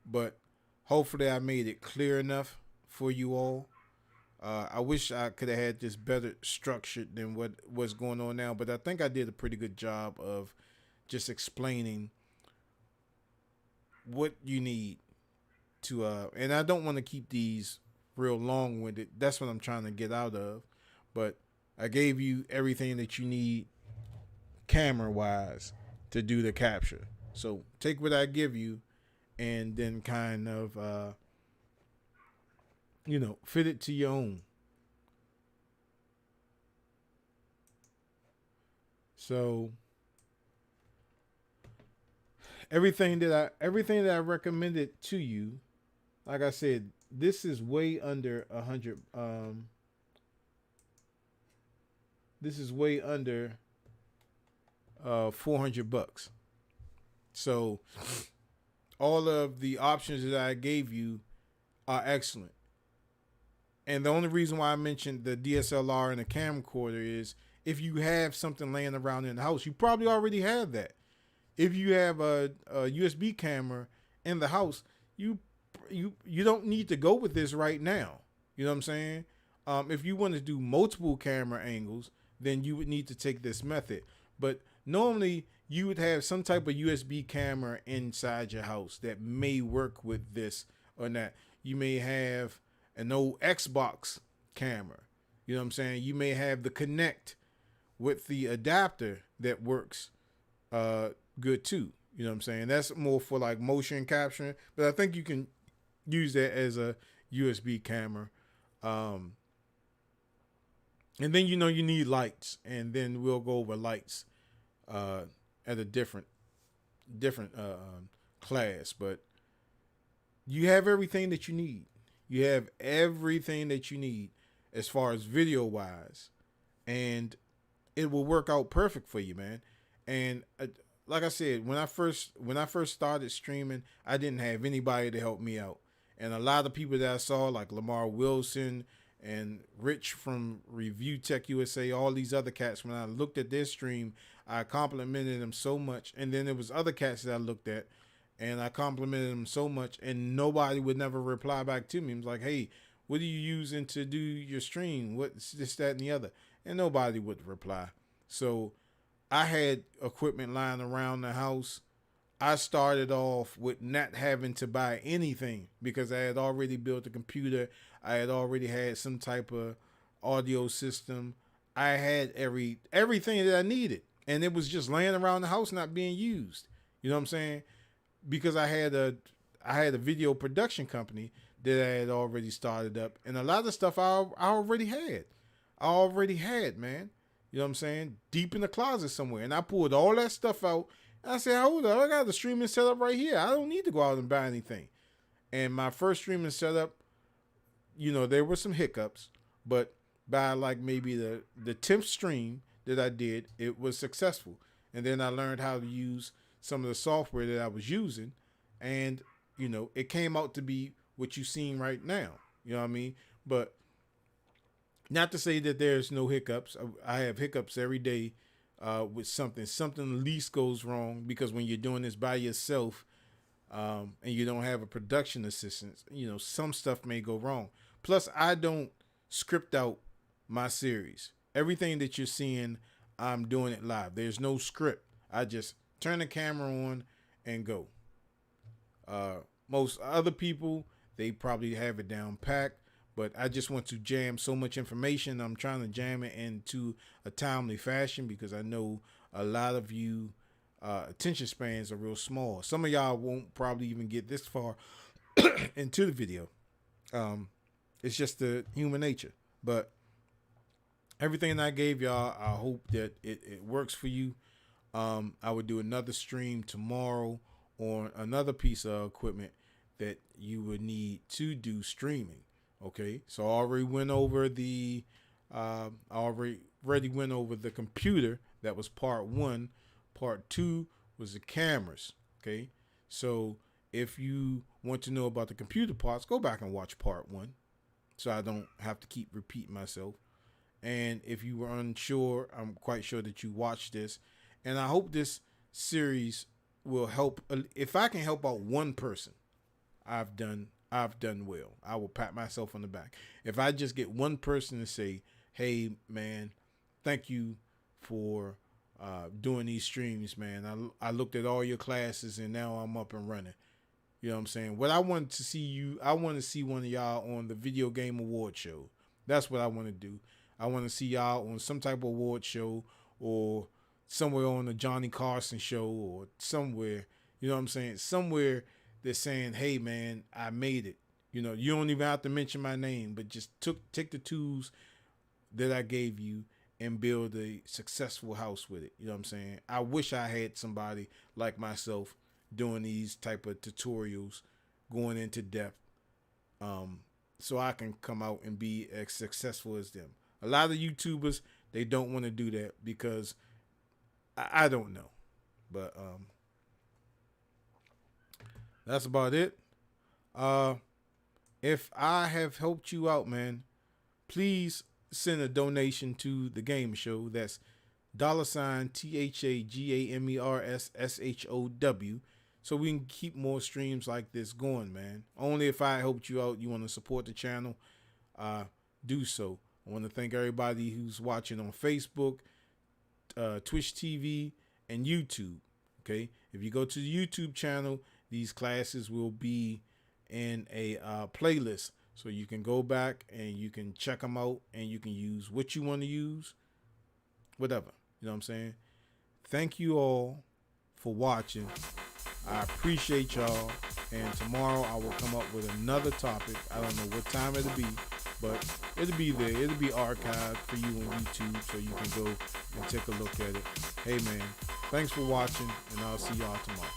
but hopefully I made it clear enough for you all. I wish I could have had this better structured than what's going on now, but I think I did a pretty good job of just explaining what you need to. And I don't want to keep these real long winded. That's what I'm trying to get out of. But I gave you everything that you need camera wise to do the capture. So take what I give you and then kind of fit it to your own. So everything that I recommended to you, like I said, this is way under 100. This is way under $400. So all of the options that I gave you are excellent. And the only reason why I mentioned the DSLR and the camcorder is if you have something laying around in the house, you probably already have that. If you have a USB camera in the house, you don't need to go with this right now. You know what I'm saying? If you want to do multiple camera angles, then you would need to take this method. But normally you would have some type of USB camera inside your house that may work with this or not. You may have an old Xbox camera. You know what I'm saying? You may have the Connect with the adapter that works good too. You know what I'm saying? That's more for like motion capturing, but I think you can use that as a USB camera. And then you need lights, and then we'll go over lights at a different class. But you have everything that you need. You have everything that you need as far as video wise, and it will work out perfect for you, man. And like I said, when I first started streaming, I didn't have anybody to help me out, and a lot of people that I saw, like Lamar Wilson and Rich from Review Tech USA, all these other cats, when I looked at their stream, I complimented them so much. And then there was other cats that I looked at and I complimented them so much, and nobody would never reply back to me. It was like, hey, what are you using to do your stream? What's this, that, and the other? And nobody would reply. So I had equipment lying around the house. I started off with not having to buy anything because I had already built a computer. I had already had some type of audio system. I had everything that I needed, and it was just laying around the house not being used. You know what I'm saying? Because I had a video production company that I had already started up, and a lot of stuff I already had. I already had, man. You know what I'm saying? Deep in the closet somewhere, and I pulled all that stuff out. I said, hold up, I got the streaming setup right here. I don't need to go out and buy anything. And my first streaming setup, there were some hiccups, but by like maybe the 10th stream that I did, it was successful. And then I learned how to use some of the software that I was using, and it came out to be what you're seeing right now. You know what I mean? But not to say that there's no hiccups. I have hiccups every day with something. Something at least goes wrong, because when you're doing this by yourself, and you don't have a production assistant, some stuff may go wrong. Plus, I don't script out my series. Everything that you're seeing, I'm doing it live. There's no script. I just turn the camera on and go. Most other people, they probably have it down packed, but I just want to jam so much information. I'm trying to jam it into a timely fashion, because I know a lot of you attention spans are real small. Some of y'all won't probably even get this far into the video. It's just the human nature. But everything that I gave y'all, I hope that it works for you. I would do another stream tomorrow on another piece of equipment that you would need to do streaming. Okay, so I already went over the computer. That was part one. Part two was the cameras. Okay, so if you want to know about the computer parts, go back and watch part one, so I don't have to keep repeating myself. And if you were unsure, I'm quite sure that you watched this, and I hope this series will help. If I can help out one person, I've done well. I will pat myself on the back. If I just get one person to say, "Hey, man, thank you for doing these streams, man. I looked at all your classes and now I'm up and running." You know what I'm saying? What I want to see I want to see one of y'all on the Video Game Award show. That's what I want to do. I want to see y'all on some type of award show or somewhere on the Johnny Carson show or somewhere. You know what I'm saying? Somewhere they're saying, "Hey, man, I made it." You know, you don't even have to mention my name, but just take the tools that I gave you and build a successful house with it. You know what I'm saying? I wish I had somebody like myself doing these type of tutorials, going into depth, so I can come out and be as successful as them. A lot of YouTubers, they don't want to do that because I don't know, but that's about it. If I have helped you out, man, please send a donation to the Game Show. That's $THAGAMERSSHOW, so we can keep more streams like this going, man. Only if I helped you out, you want to support the channel, do so. I want to thank everybody who's watching on Facebook, Twitch TV, and YouTube. Okay, if you go to the YouTube channel, these classes will be in a playlist, so you can go back and you can check them out, and you can use what you want to use, whatever. You know what I'm saying? Thank you all for watching. I appreciate y'all, and tomorrow I will come up with another topic. I don't know what time it'll be, but it'll be there. It'll be archived for you on YouTube, so you can go and take a look at it. Hey, man, thanks for watching, and I'll see y'all tomorrow.